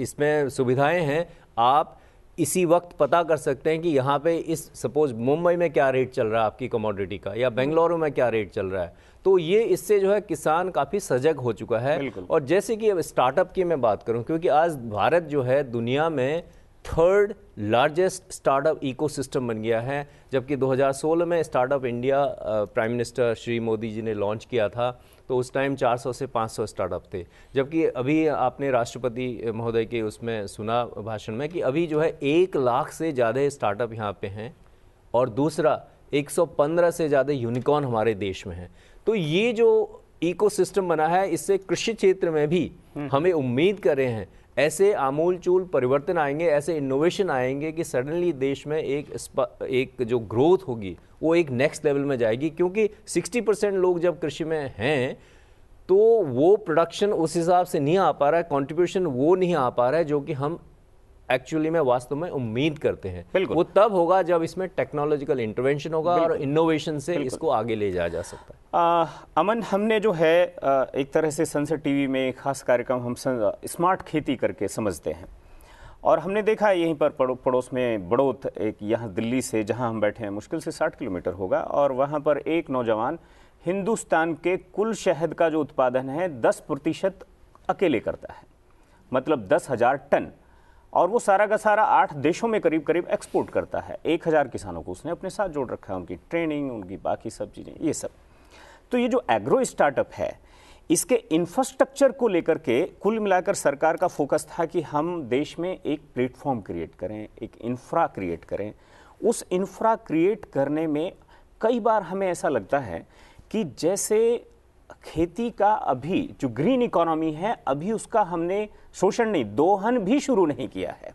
इसमें सुविधाएं हैं, आप इसी वक्त पता कर सकते हैं कि यहाँ पे इस सपोज मुंबई में क्या रेट चल रहा है आपकी कमोडिटी का, या बेंगलुरु में क्या रेट चल रहा है। तो ये इससे जो है किसान काफ़ी सजग हो चुका है। और जैसे कि अब स्टार्टअप की मैं बात करूँ, क्योंकि आज भारत जो है दुनिया में 3rd लार्जेस्ट स्टार्टअप इकोसिस्टम बन गया है, जबकि 2016 में startup India prime minister Shri Modi ji ने लॉन्च किया था, तो उस टाइम 400 से 500 स्टार्टअप थे। जबकि अभी आपने राष्ट्रपति महोदय के उसमें सुना भाषण में कि अभी जो है 1 लाख से ज़्यादा स्टार्टअप यहाँ पे हैं, और दूसरा 115 से ज़्यादा यूनिकॉर्न हमारे देश में हैं। तो ये जो इकोसिस्टम बना है, इससे कृषि क्षेत्र में भी हमें उम्मीद कर रहे हैं ऐसे आमूलचूल परिवर्तन आएंगे, ऐसे इनोवेशन आएंगे कि सडनली देश में एक जो ग्रोथ होगी वो एक नेक्स्ट लेवल में जाएगी। क्योंकि 60% लोग जब कृषि में हैं तो वो प्रोडक्शन उस हिसाब से नहीं आ पा रहा है, कंट्रीब्यूशन वो नहीं आ पा रहा है जो कि हम एक्चुअली में वास्तव में उम्मीद करते हैं। वो तब होगा जब इसमें टेक्नोलॉजिकल इंटरवेंशन होगा और इनोवेशन से इसको आगे ले जाया जा सकता है। अमन, हमने जो है एक तरह से संसद टीवी में एक खास कार्यक्रम हम स्मार्ट खेती करके समझते हैं, और हमने देखा यहीं पर पड़ोस में बड़ौत, एक यहाँ दिल्ली से जहाँ हम बैठे हैं मुश्किल से 60 किलोमीटर होगा, और वहाँ पर एक नौजवान हिंदुस्तान के कुल शहद का जो उत्पादन है 10% अकेले करता है, मतलब 10,000 टन, और वो सारा का सारा 8 देशों में करीब करीब एक्सपोर्ट करता है। 1000 किसानों को उसने अपने साथ जोड़ रखा है, उनकी ट्रेनिंग, उनकी बाकी सब चीज़ें, ये सब। तो ये जो एग्रो स्टार्टअप है, इसके इंफ्रास्ट्रक्चर को लेकर के कुल मिलाकर सरकार का फोकस था कि हम देश में एक प्लेटफॉर्म क्रिएट करें, एक इंफ्रा क्रिएट करें। उस इंफ्रा क्रिएट करने में कई बार हमें ऐसा लगता है कि जैसे खेती का अभी जो ग्रीन इकोनॉमी है, अभी उसका हमने शोषण नहीं, दोहन भी शुरू नहीं किया है।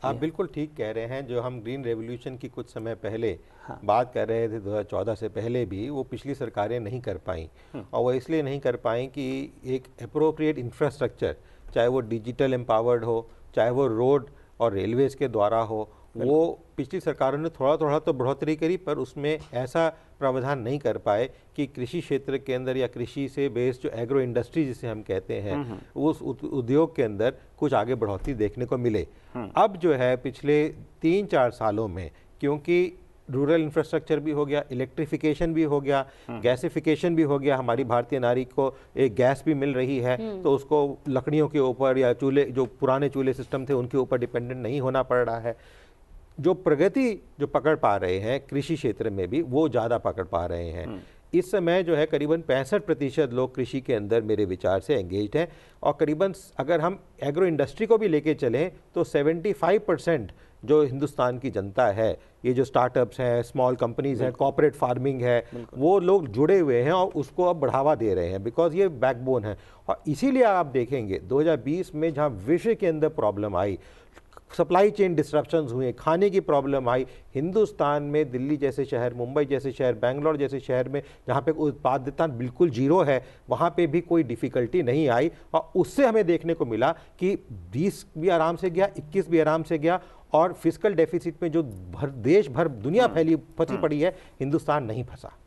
आप बिल्कुल ठीक कह रहे हैं। जो हम ग्रीन रेवोल्यूशन की कुछ समय पहले बात कर रहे थे 2014 से पहले भी, वो पिछली सरकारें नहीं कर पाई, और वो इसलिए नहीं कर पाई कि एक अप्रोप्रिएट इंफ्रास्ट्रक्चर, चाहे वो डिजिटल एम्पावर्ड हो, चाहे वो रोड और रेलवेज के द्वारा हो, वो पिछली सरकारों ने थोड़ा थोड़ा तो बढ़ोतरी करी, पर उसमें ऐसा प्रावधान नहीं कर पाए कि कृषि क्षेत्र के अंदर या कृषि से बेस्ड जो एग्रो इंडस्ट्री जिसे हम कहते हैं, उस उद्योग के अंदर कुछ आगे बढ़ोतरी देखने को मिले। अब जो है पिछले 3-4 सालों में, क्योंकि रूरल इंफ्रास्ट्रक्चर भी हो गया, इलेक्ट्रिफिकेशन भी हो गया, गैसिफिकेशन भी हो गया, हमारी भारतीय नारी को एक गैस भी मिल रही है, तो उसको लकड़ियों के ऊपर या चूल्हे, जो पुराने चूल्हे सिस्टम थे उनके ऊपर डिपेंडेंट नहीं होना पड़ रहा है। जो प्रगति जो पकड़ पा रहे हैं कृषि क्षेत्र में भी, वो ज़्यादा पकड़ पा रहे हैं। इस समय जो है करीबन 65% लोग कृषि के अंदर मेरे विचार से एंगेज्ड हैं, और करीबन अगर हम एग्रो इंडस्ट्री को भी लेके चलें तो 75% जो हिंदुस्तान की जनता है, ये जो स्टार्टअप्स हैं, स्मॉल कंपनीज हैं, कॉर्पोरेट फार्मिंग है, वो लोग जुड़े हुए हैं और उसको अब बढ़ावा दे रहे हैं, बिकॉज ये बैकबोन है। और इसीलिए आप देखेंगे 2020 में जहाँ विश्व के अंदर प्रॉब्लम आई, सप्लाई चेन डिस्ट्रप्शंस हुए, खाने की प्रॉब्लम आई, हिंदुस्तान में दिल्ली जैसे शहर, मुंबई जैसे शहर, बेंगलोर जैसे शहर में जहाँ पे उत्पादकता बिल्कुल जीरो है, वहाँ पे भी कोई डिफ़िकल्टी नहीं आई। और उससे हमें देखने को मिला कि 20 भी आराम से गया, 21 भी आराम से गया, और फिस्कल डेफिसिट में जो देश भर दुनिया फंसी पड़ी है, हिंदुस्तान नहीं फंसा।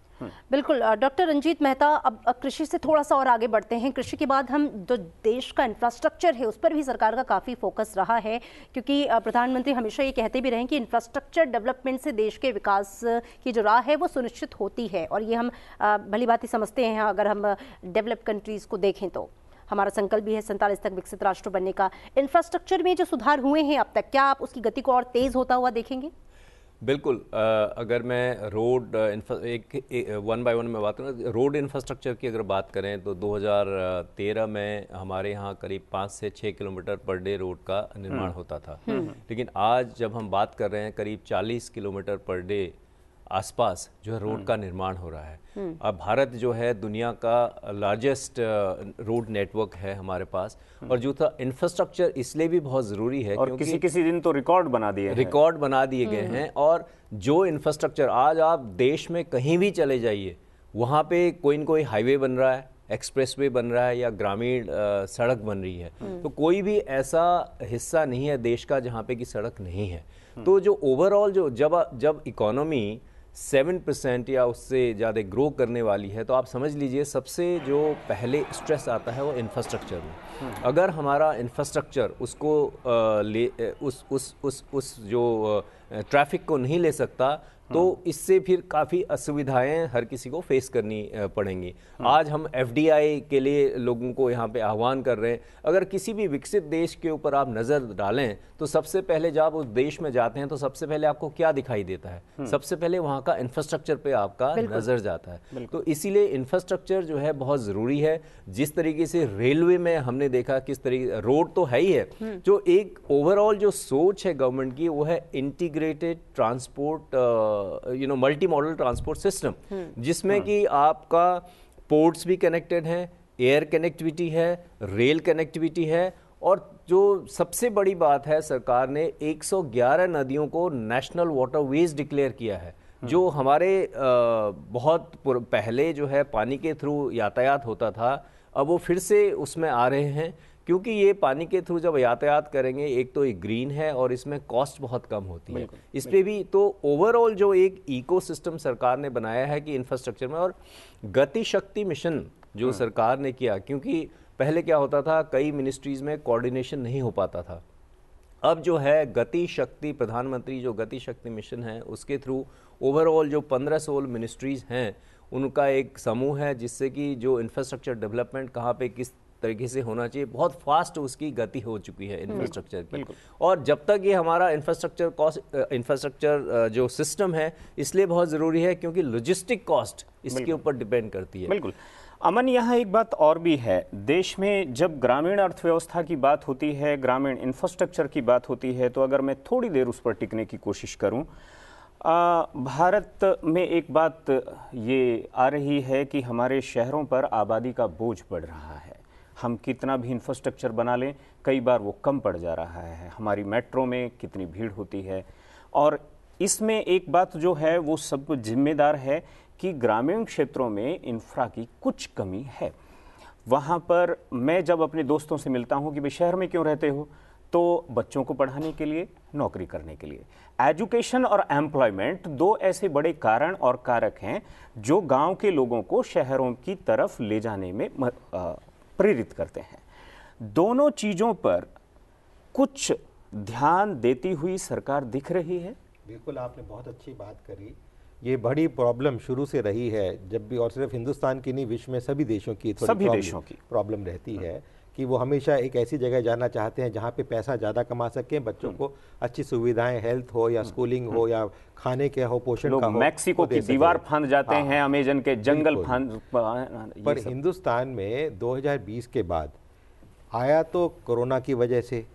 बिल्कुल। डॉक्टर रंजीत मेहता, अब कृषि से थोड़ा सा और आगे बढ़ते हैं। कृषि के बाद हम जो देश का इंफ्रास्ट्रक्चर है उस पर भी सरकार का काफ़ी फोकस रहा है, क्योंकि प्रधानमंत्री हमेशा ये कहते भी रहे कि इंफ्रास्ट्रक्चर डेवलपमेंट से देश के विकास की जो राह है वो सुनिश्चित होती है, और ये हम भली बात ही समझते हैं। अगर हम डेवलप कंट्रीज़ को देखें तो हमारा संकल्प भी है 47 तक विकसित राष्ट्र बनने का। इंफ्रास्ट्रक्चर में जो सुधार हुए हैं अब तक, क्या आप उसकी गति को और तेज़ होता हुआ देखेंगे? बिल्कुल। अगर मैं रोड एक वन बाय वन में बात करूँ, रोड इंफ्रास्ट्रक्चर की अगर बात करें तो 2013 में हमारे यहाँ करीब 5 से 6 किलोमीटर पर डे रोड का निर्माण होता था, लेकिन आज जब हम बात कर रहे हैं करीब 40 किलोमीटर पर डे आसपास जो है रोड का निर्माण हो रहा है। अब भारत जो है दुनिया का लार्जेस्ट रोड नेटवर्क है हमारे पास, और जो था इंफ्रास्ट्रक्चर इसलिए भी बहुत ज़रूरी है और क्योंकि किसी दिन तो रिकॉर्ड बना दिए गए हैं। और जो इंफ्रास्ट्रक्चर आज आप देश में कहीं भी चले जाइए, वहाँ पे कोई न कोई हाईवे बन रहा है, एक्सप्रेसवे बन रहा है या ग्रामीण सड़क बन रही है, तो कोई भी ऐसा हिस्सा नहीं है देश का जहाँ पे कि सड़क नहीं है। तो जो ओवरऑल जो जब इकोनॉमी 7% या उससे ज़्यादा ग्रो करने वाली है, तो आप समझ लीजिए सबसे जो पहले स्ट्रेस आता है वो इंफ्रास्ट्रक्चर में। अगर हमारा इंफ्रास्ट्रक्चर उसको उस जो ट्रैफिक को नहीं ले सकता, तो इससे फिर काफ़ी असुविधाएं हर किसी को फेस करनी पड़ेंगी। आज हम FDI के लिए लोगों को यहाँ पे आह्वान कर रहे हैं। अगर किसी भी विकसित देश के ऊपर आप नज़र डालें तो सबसे पहले जब आप उस देश में जाते हैं तो सबसे पहले आपको क्या दिखाई देता है? सबसे पहले वहाँ का इंफ्रास्ट्रक्चर पे आपका नज़र जाता है। तो इसीलिए इंफ्रास्ट्रक्चर जो है बहुत ज़रूरी है। जिस तरीके से रेलवे में हमने देखा किस तरीके, रोड तो है ही है, जो एक ओवरऑल जो सोच है गवर्नमेंट की वो है integrated transport multi modal transport system, जिसमें कि आपका पोर्ट्स भी कनेक्टेड हैं, एयर कनेक्टिविटी है, रेल कनेक्टिविटी है, और जो सबसे बड़ी बात है सरकार ने 111 नदियों को नेशनल वाटरवेज डिक्लेयर किया है। जो हमारे बहुत पहले जो है पानी के थ्रू यातायात होता था, अब वो फिर से उसमें आ रहे हैं, क्योंकि ये पानी के थ्रू जब यातायात करेंगे, एक तो ये ग्रीन है और इसमें कॉस्ट बहुत कम होती है। इस पे भी तो ओवरऑल जो एक इकोसिस्टम सरकार ने बनाया है कि इंफ्रास्ट्रक्चर में, और गति शक्ति मिशन जो सरकार ने किया, क्योंकि पहले क्या होता था कई मिनिस्ट्रीज में कोऑर्डिनेशन नहीं हो पाता था। अब जो है गति शक्ति, प्रधानमंत्री जो गति शक्ति मिशन है उसके थ्रू ओवरऑल जो 15-16 मिनिस्ट्रीज हैं उनका एक समूह है, जिससे कि जो इंफ्रास्ट्रक्चर डेवलपमेंट कहाँ पे किस तरीके से होना चाहिए, बहुत फास्ट उसकी गति हो चुकी है इंफ्रास्ट्रक्चर की। और जब तक ये हमारा इंफ्रास्ट्रक्चर जो सिस्टम है इसलिए बहुत ज़रूरी है, क्योंकि लॉजिस्टिक कॉस्ट इसके ऊपर डिपेंड करती है। बिल्कुल। अमन, यहाँ एक बात और भी है, देश में जब ग्रामीण अर्थव्यवस्था की बात होती है, ग्रामीण इंफ्रास्ट्रक्चर की बात होती है, तो अगर मैं थोड़ी देर उस पर टिकने की कोशिश करूँ, भारत में एक बात ये आ रही है कि हमारे शहरों पर आबादी का बोझ बढ़ रहा है। हम कितना भी इंफ्रास्ट्रक्चर बना लें, कई बार वो कम पड़ जा रहा है। हमारी मेट्रो में कितनी भीड़ होती है, और इसमें एक बात जो है वो सब जिम्मेदार है कि ग्रामीण क्षेत्रों में इंफ्रा की कुछ कमी है। वहाँ पर मैं जब अपने दोस्तों से मिलता हूँ कि भाई शहर में क्यों रहते हो, तो बच्चों को पढ़ाने के लिए, नौकरी करने के लिए। एजुकेशन और एम्प्लॉयमेंट दो ऐसे बड़े कारण और कारक हैं जो गांव के लोगों को शहरों की तरफ ले जाने में प्रेरित करते हैं। दोनों चीज़ों पर कुछ ध्यान देती हुई सरकार दिख रही है। बिल्कुल, आपने बहुत अच्छी बात करी। ये बड़ी प्रॉब्लम शुरू से रही है जब भी, और सिर्फ हिंदुस्तान की नहीं, विश्व में सभी देशों की प्रॉब्लम रहती है कि वो हमेशा एक ऐसी जगह जाना चाहते हैं जहाँ पे पैसा ज़्यादा कमा सकें, बच्चों को अच्छी सुविधाएं, हेल्थ हो या स्कूलिंग हो या खाने के हो, पोषण का हो। मैक्सिको की दीवार फांद जाते हैं, अमेजन के जंगल फांद। पर हिंदुस्तान में 2020 के बाद आया तो कोरोना की वजह से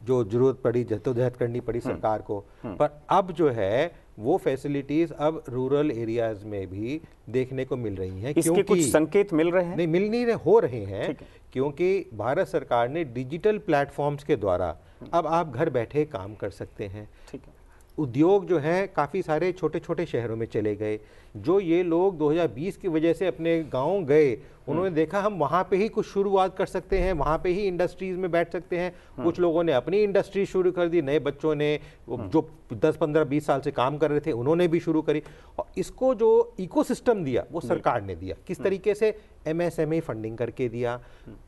जो जरूरत पड़ी, जद्दोजहद करनी पड़ी सरकार को, पर अब जो है वो फैसिलिटीज अब रूरल एरियाज में भी देखने को मिल रही हैं। इसके कुछ संकेत मिल रहे हैं? नहीं, मिल नहीं रहे, हो रहे हैं, क्योंकि भारत सरकार ने डिजिटल प्लेटफॉर्म्स के द्वारा अब आप घर बैठे काम कर सकते हैं। ठीक है। उद्योग जो हैं काफ़ी सारे छोटे छोटे शहरों में चले गए। जो ये लोग 2020 की वजह से अपने गांव गए, उन्होंने देखा हम वहाँ पे ही कुछ शुरुआत कर सकते हैं, वहाँ पे ही इंडस्ट्रीज में बैठ सकते हैं। कुछ लोगों ने अपनी इंडस्ट्री शुरू कर दी, नए बच्चों ने जो 10, 15, 20 साल से काम कर रहे थे उन्होंने भी शुरू करी। और इसको जो इकोसिस्टम दिया वो सरकार ने दिया। किस तरीके से? MSME फंडिंग करके दिया।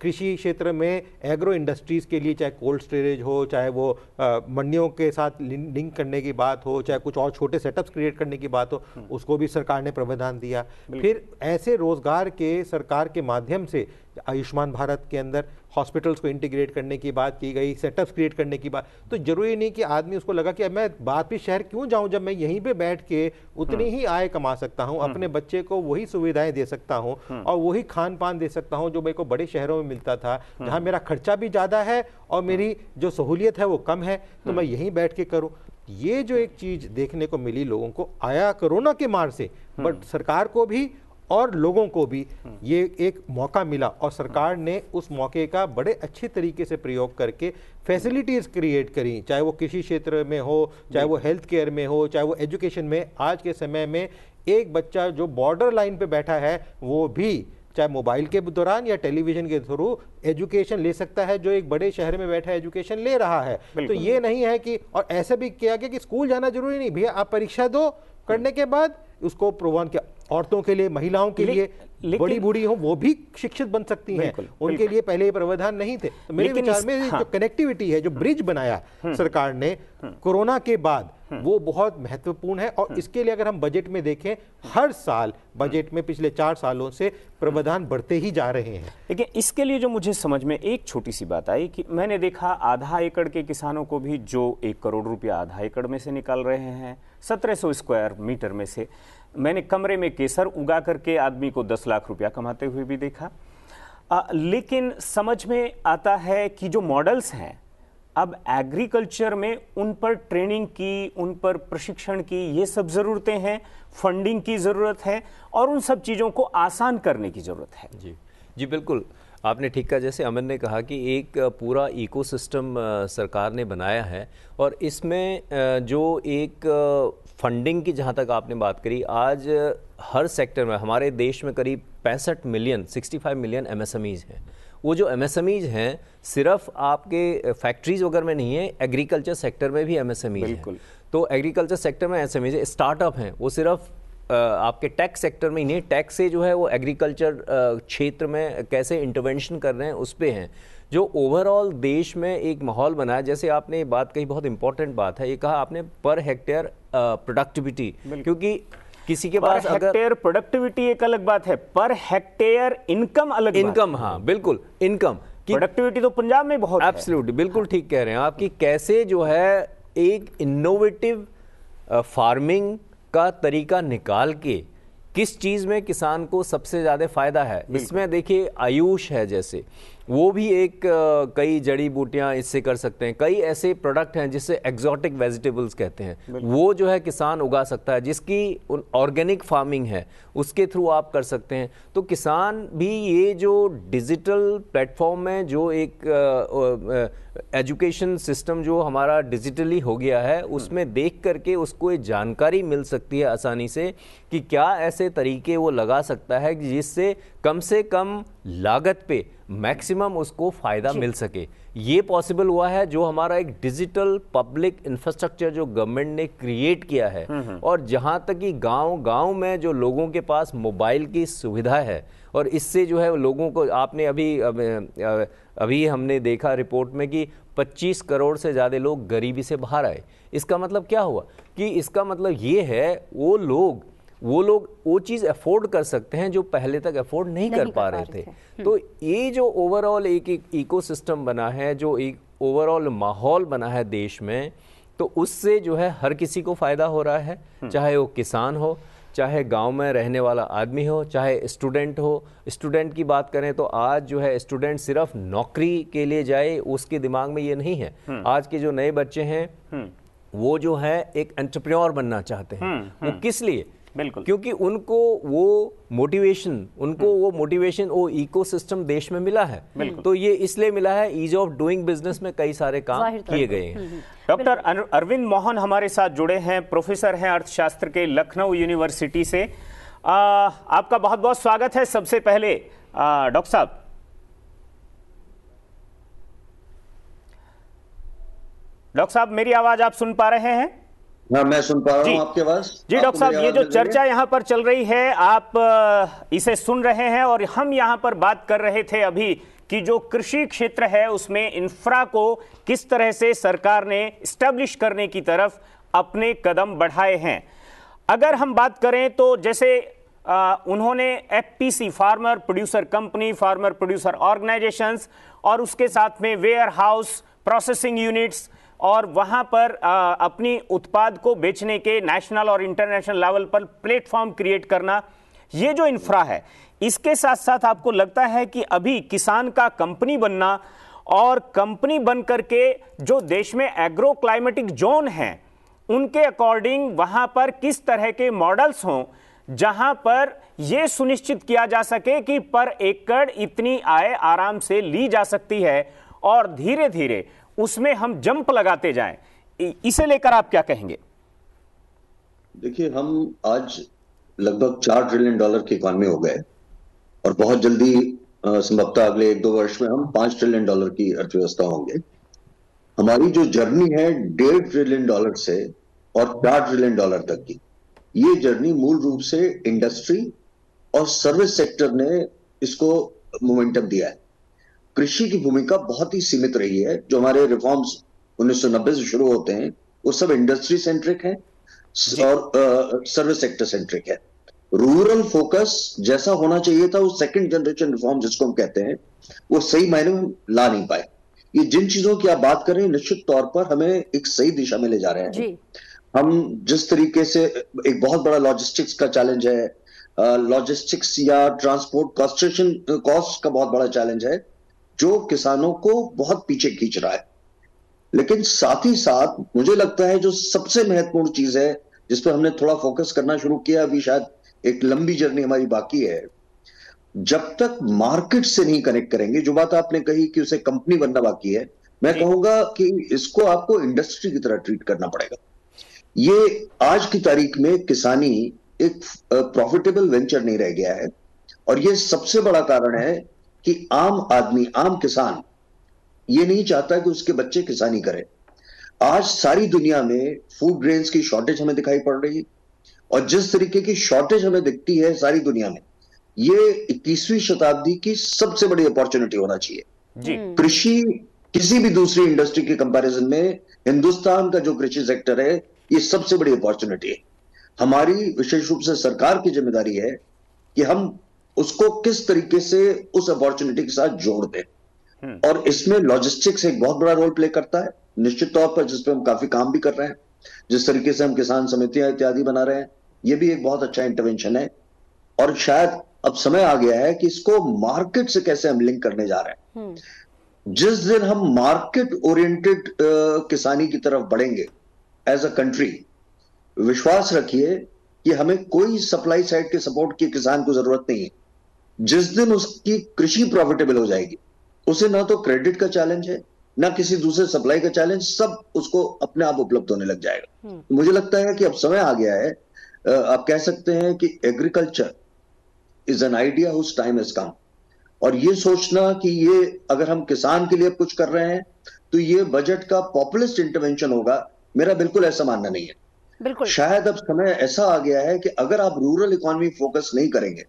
कृषि क्षेत्र में एग्रो इंडस्ट्रीज के लिए, चाहे कोल्ड स्टोरेज हो, चाहे वो मंडियों के साथ लिंक करने की बात हो, चाहे कुछ और छोटे सेटअप्स क्रिएट करने की बात हो, उसको भी सरकार ने प्रावधान दिया। फिर ऐसे रोजगार के सरकार के माध्यम से आयुष्मान भारत के अंदर हॉस्पिटल्स को इंटीग्रेट करने की बात की गई, सेटअप्स क्रिएट करने की बात। तो जरूरी नहीं कि आदमी उसको लगा कि अब मैं बाहर शहर क्यों जाऊं जब मैं यहीं पे बैठ के उतनी ही आय कमा सकता हूं, अपने बच्चे को वही सुविधाएं दे सकता हूं और वही खान पान दे सकता हूं जो मेरे को बड़े शहरों में मिलता था, जहां मेरा खर्चा भी ज्यादा है और मेरी जो सहूलियत है वो कम है, तो मैं यहीं बैठ के करूं। ये जो एक चीज देखने को मिली लोगों को आया कोरोना के मार से, बट सरकार को भी और लोगों को भी ये एक मौका मिला और सरकार ने उस मौके का बड़े अच्छे तरीके से प्रयोग करके फैसिलिटीज क्रिएट करी, चाहे वो कृषि क्षेत्र में हो, चाहे वो हेल्थ केयर में हो, चाहे वो एजुकेशन में। आज के समय में एक बच्चा जो बॉर्डर लाइन पे बैठा है वो भी चाहे मोबाइल के दौरान या टेलीविजन के थ्रू एजुकेशन ले सकता है, जो एक बड़े शहर में बैठा एजुकेशन ले रहा है। तो ये नहीं है कि, और ऐसा भी किया गया कि स्कूल जाना जरूरी नहीं, भैया आप परीक्षा दो, करने के बाद उसको प्रोवान किया। औरतों के लिए, महिलाओं के लिए, बड़ी बूढ़ी हो वो भी शिक्षित बन सकती हैं, उनके लिए पहले ये प्रावधान नहीं थे। तो मेरे विचार में जो कनेक्टिविटी है, जो ब्रिज बनाया सरकार ने कोरोना के बाद, वो बहुत महत्वपूर्ण है। और इसके लिए अगर हम बजट में देखें, हर साल बजट में पिछले 4 सालों से प्रावधान बढ़ते ही जा रहे हैं। लेकिन इसके लिए जो मुझे समझ में एक छोटी सी बात आई कि मैंने देखा आधा एकड़ के किसानों को भी जो 1 करोड़ रुपया आधा एकड़ में से निकाल रहे हैं, 1700 स्क्वायर मीटर में से। मैंने कमरे में केसर उगा करके आदमी को 10 लाख रुपया कमाते हुए भी देखा। लेकिन समझ में आता है कि जो मॉडल्स हैं, अब एग्रीकल्चर में उन पर ट्रेनिंग की, उन पर प्रशिक्षण की, ये सब ज़रूरतें हैं, फंडिंग की ज़रूरत है और उन सब चीज़ों को आसान करने की ज़रूरत है। जी जी बिल्कुल, आपने ठीक कहा। जैसे अमन ने कहा कि एक पूरा इकोसिस्टम सरकार ने बनाया है और इसमें जो एक फंडिंग की जहाँ तक आपने बात करी, आज हर सेक्टर में हमारे देश में करीब 65 मिलियन MSMEs हैं। वो जो MSMEs हैं सिर्फ आपके फैक्ट्रीज वगैरह में नहीं है, एग्रीकल्चर सेक्टर में भी MSMEs हैं। तो एग्रीकल्चर सेक्टर में MSMEs स्टार्टअप हैं, वो सिर्फ आपके टैक सेक्टर में ही नहीं, टैक्स से जो है वो एग्रीकल्चर क्षेत्र में कैसे इंटरवेंशन कर रहे हैं उस पे हैं। जो ओवरऑल देश में एक माहौल बना है, जैसे आपने बात कही, बहुत इंपॉर्टेंट बात है, ये कहा आपने पर हेक्टेयर प्रोडक्टिविटी, क्योंकि किसी के पास अगर हेक्टेयर प्रोडक्टिविटी एक अलग बात है, पर हेक्टेयर इनकम अलग इनकम, हाँ बिल्कुल, इनकम की प्रोडक्टिविटी तो पंजाब में बहुत एब्सोल्युटली, बिल्कुल ठीक कह रहे हैं आप कि कैसे जो है एक इनोवेटिव फार्मिंग का तरीका निकाल के किस चीज़ में किसान को सबसे ज़्यादा फायदा है। इसमें देखिए आयुष है, जैसे वो भी एक कई जड़ी बूटियां इससे कर सकते हैं, कई ऐसे प्रोडक्ट हैं जिससे एग्जॉटिक वेजिटेबल्स कहते हैं, वो जो है किसान उगा सकता है, जिसकी ऑर्गेनिक फार्मिंग है उसके थ्रू आप कर सकते हैं। तो किसान भी ये जो डिजिटल प्लेटफॉर्म में जो एक एजुकेशन सिस्टम जो हमारा डिजिटली हो गया है, उसमें देख करके उसको एक जानकारी मिल सकती है आसानी से कि क्या ऐसे तरीके वो लगा सकता है जिससे कम से कम लागत पे मैक्सिमम उसको फायदा मिल सके। ये पॉसिबल हुआ है जो हमारा एक डिजिटल पब्लिक इंफ्रास्ट्रक्चर जो गवर्नमेंट ने क्रिएट किया है, और जहां तक कि गांव में जो लोगों के पास मोबाइल की सुविधा है, और इससे जो है लोगों को, आपने अभी हमने देखा रिपोर्ट में कि 25 करोड़ से ज़्यादा लोग गरीबी से बाहर आए। इसका मतलब क्या हुआ कि इसका मतलब ये है वो लोग वो चीज़ अफोर्ड कर सकते हैं जो पहले तक अफोर्ड नहीं कर पा रहे थे। तो ये जो ओवरऑल एक इकोसिस्टम बना है, जो एक ओवरऑल माहौल बना है देश में, तो उससे जो है हर किसी को फ़ायदा हो रहा है, चाहे वो किसान हो, चाहे गांव में रहने वाला आदमी हो, चाहे स्टूडेंट हो। स्टूडेंट की बात करें तो आज जो है स्टूडेंट सिर्फ नौकरी के लिए जाए, उसके दिमाग में ये नहीं है। आज के जो नए बच्चे हैं वो जो है एक एंटरप्रेन्योर बनना चाहते हैं। वो किस लिए? बिल्कुल, क्योंकि उनको वो मोटिवेशन वो इकोसिस्टम देश में मिला है। तो ये इसलिए मिला है, ईज ऑफ डूइंग बिजनेस में कई सारे काम किए गए हैं। डॉक्टर अरविंद मोहन हमारे साथ जुड़े हैं, प्रोफेसर हैं अर्थशास्त्र के लखनऊ यूनिवर्सिटी से। आपका बहुत बहुत स्वागत है। सबसे पहले डॉक्टर साहब मेरी आवाज आप सुन पा रहे हैं? हाँ, मैं सुन पा रहा हूँ आपके आवाज। जी डॉक्टर साहब, ये जो चर्चा यहाँ पर चल रही है, आप इसे सुन रहे हैं, और हम यहाँ पर बात कर रहे थे अभी कि जो कृषि क्षेत्र है उसमें इंफ्रा को किस तरह से सरकार ने एस्टेब्लिश करने की तरफ अपने कदम बढ़ाए हैं। अगर हम बात करें तो जैसे उन्होंने FPC, farmer producer company, farmer producer organisations, और उसके साथ में वेयर हाउस, प्रोसेसिंग यूनिट्स, और वहां पर अपनी उत्पाद को बेचने के नेशनल और इंटरनेशनल लेवल पर प्लेटफॉर्म क्रिएट करना, ये जो इंफ्रा है, इसके साथ साथ आपको लगता है कि अभी किसान का कंपनी बनना और कंपनी बन करके जो देश में एग्रो क्लाइमेटिक जोन हैं उनके अकॉर्डिंग वहां पर किस तरह के मॉडल्स हों जहां पर यह सुनिश्चित किया जा सके कि पर एकड़ इतनी आय आराम से ली जा सकती है और धीरे धीरे उसमें हम जंप लगाते जाएं, इसे लेकर आप क्या कहेंगे? देखिए, हम आज लगभग $4 ट्रिलियन की इकॉनमी हो गए और बहुत जल्दी संभवतः अगले 1-2 वर्ष में हम $5 ट्रिलियन की अर्थव्यवस्था होंगे। हमारी जो जर्नी है $1.5 ट्रिलियन से और $4 ट्रिलियन तक की, ये जर्नी मूल रूप से इंडस्ट्री और सर्विस सेक्टर ने इसको मोमेंटम दिया है। कृषि की भूमिका बहुत ही सीमित रही है। जो हमारे रिफॉर्म्स 1990 से शुरू होते हैं वो सब इंडस्ट्री सेंट्रिक है और सर्विस सेक्टर सेंट्रिक है। रूरल फोकस जैसा होना चाहिए था, वो सेकंड जनरेशन रिफॉर्म जिसको हम कहते हैं, वो सही मायने में ला नहीं पाए। ये जिन चीजों की आप बात कर रहे हैं निश्चित तौर पर हमें एक सही दिशा में ले जा रहे हैं। हम जिस तरीके से, एक बहुत बड़ा लॉजिस्टिक्स का चैलेंज है, लॉजिस्टिक्स या ट्रांसपोर्ट कॉस्ट का बहुत बड़ा चैलेंज है जो किसानों को बहुत पीछे खींच रहा है। लेकिन साथ ही साथ मुझे लगता है जो सबसे महत्वपूर्ण चीज है जिस पर हमने थोड़ा फोकस करना शुरू किया, अभी शायद एक लंबी जर्नी हमारी बाकी है, जब तक मार्केट से नहीं कनेक्ट करेंगे, जो बात आपने कही कि उसे कंपनी बनना बाकी है, मैं कहूंगा कि इसको आपको इंडस्ट्री की तरह ट्रीट करना पड़ेगा। ये आज की तारीख में किसानी एक प्रॉफिटेबल वेंचर नहीं रह गया है और ये सबसे बड़ा कारण है कि आम आदमी, आम किसान ये नहीं चाहता कि उसके बच्चे किसानी करें। आज सारी दुनिया में फूड ग्रेन्स की शॉर्टेज हमें दिखाई पड़ रही है और जिस तरीके की शॉर्टेज हमें दिखती है सारी दुनिया में, ये 21वीं शताब्दी की सबसे बड़ी अपॉर्चुनिटी होना चाहिए जी। कृषि किसी भी दूसरी इंडस्ट्री के कंपैरिजन में हिंदुस्तान का जो कृषि सेक्टर है ये सबसे बड़ी अपॉर्चुनिटी है। हमारी विशेष रूप से सरकार की जिम्मेदारी है कि हम उसको किस तरीके से उस अपॉर्चुनिटी के साथ जोड़ दें और इसमें लॉजिस्टिक्स एक बहुत बड़ा रोल प्ले करता है निश्चित तौर पर, जिस पे हम काफी काम भी कर रहे हैं। जिस तरीके से हम किसान समितियां इत्यादि बना रहे हैं, ये भी एक बहुत अच्छा इंटरवेंशन है और शायद अब समय आ गया है कि इसको मार्केट से कैसे हम लिंक करने जा रहे हैं। जिस दिन हम मार्केट ओरिएंटेड किसानी की तरफ बढ़ेंगे एज अ कंट्री, विश्वास रखिए कि हमें कोई सप्लाई साइड के सपोर्ट की किसान को जरूरत नहीं है। जिस दिन उसकी कृषि प्रॉफिटेबल हो जाएगी, उसे ना तो क्रेडिट का चैलेंज है ना किसी दूसरे सप्लाई का चैलेंज, सब उसको अपने आप उपलब्ध होने लग जाएगा। तो मुझे लगता है कि अब समय आ गया है, आप कह सकते हैं कि agriculture is an idea whose time has come, और ये सोचना कि ये अगर हम किसान के लिए कुछ कर रहे हैं तो ये बजट का पॉपुलिस्ट इंटरवेंशन होगा, मेरा बिल्कुल ऐसा मानना नहीं है। बिल्कुल। शायद अब समय ऐसा आ गया है कि अगर आप रूरल इकोनॉमी फोकस नहीं करेंगे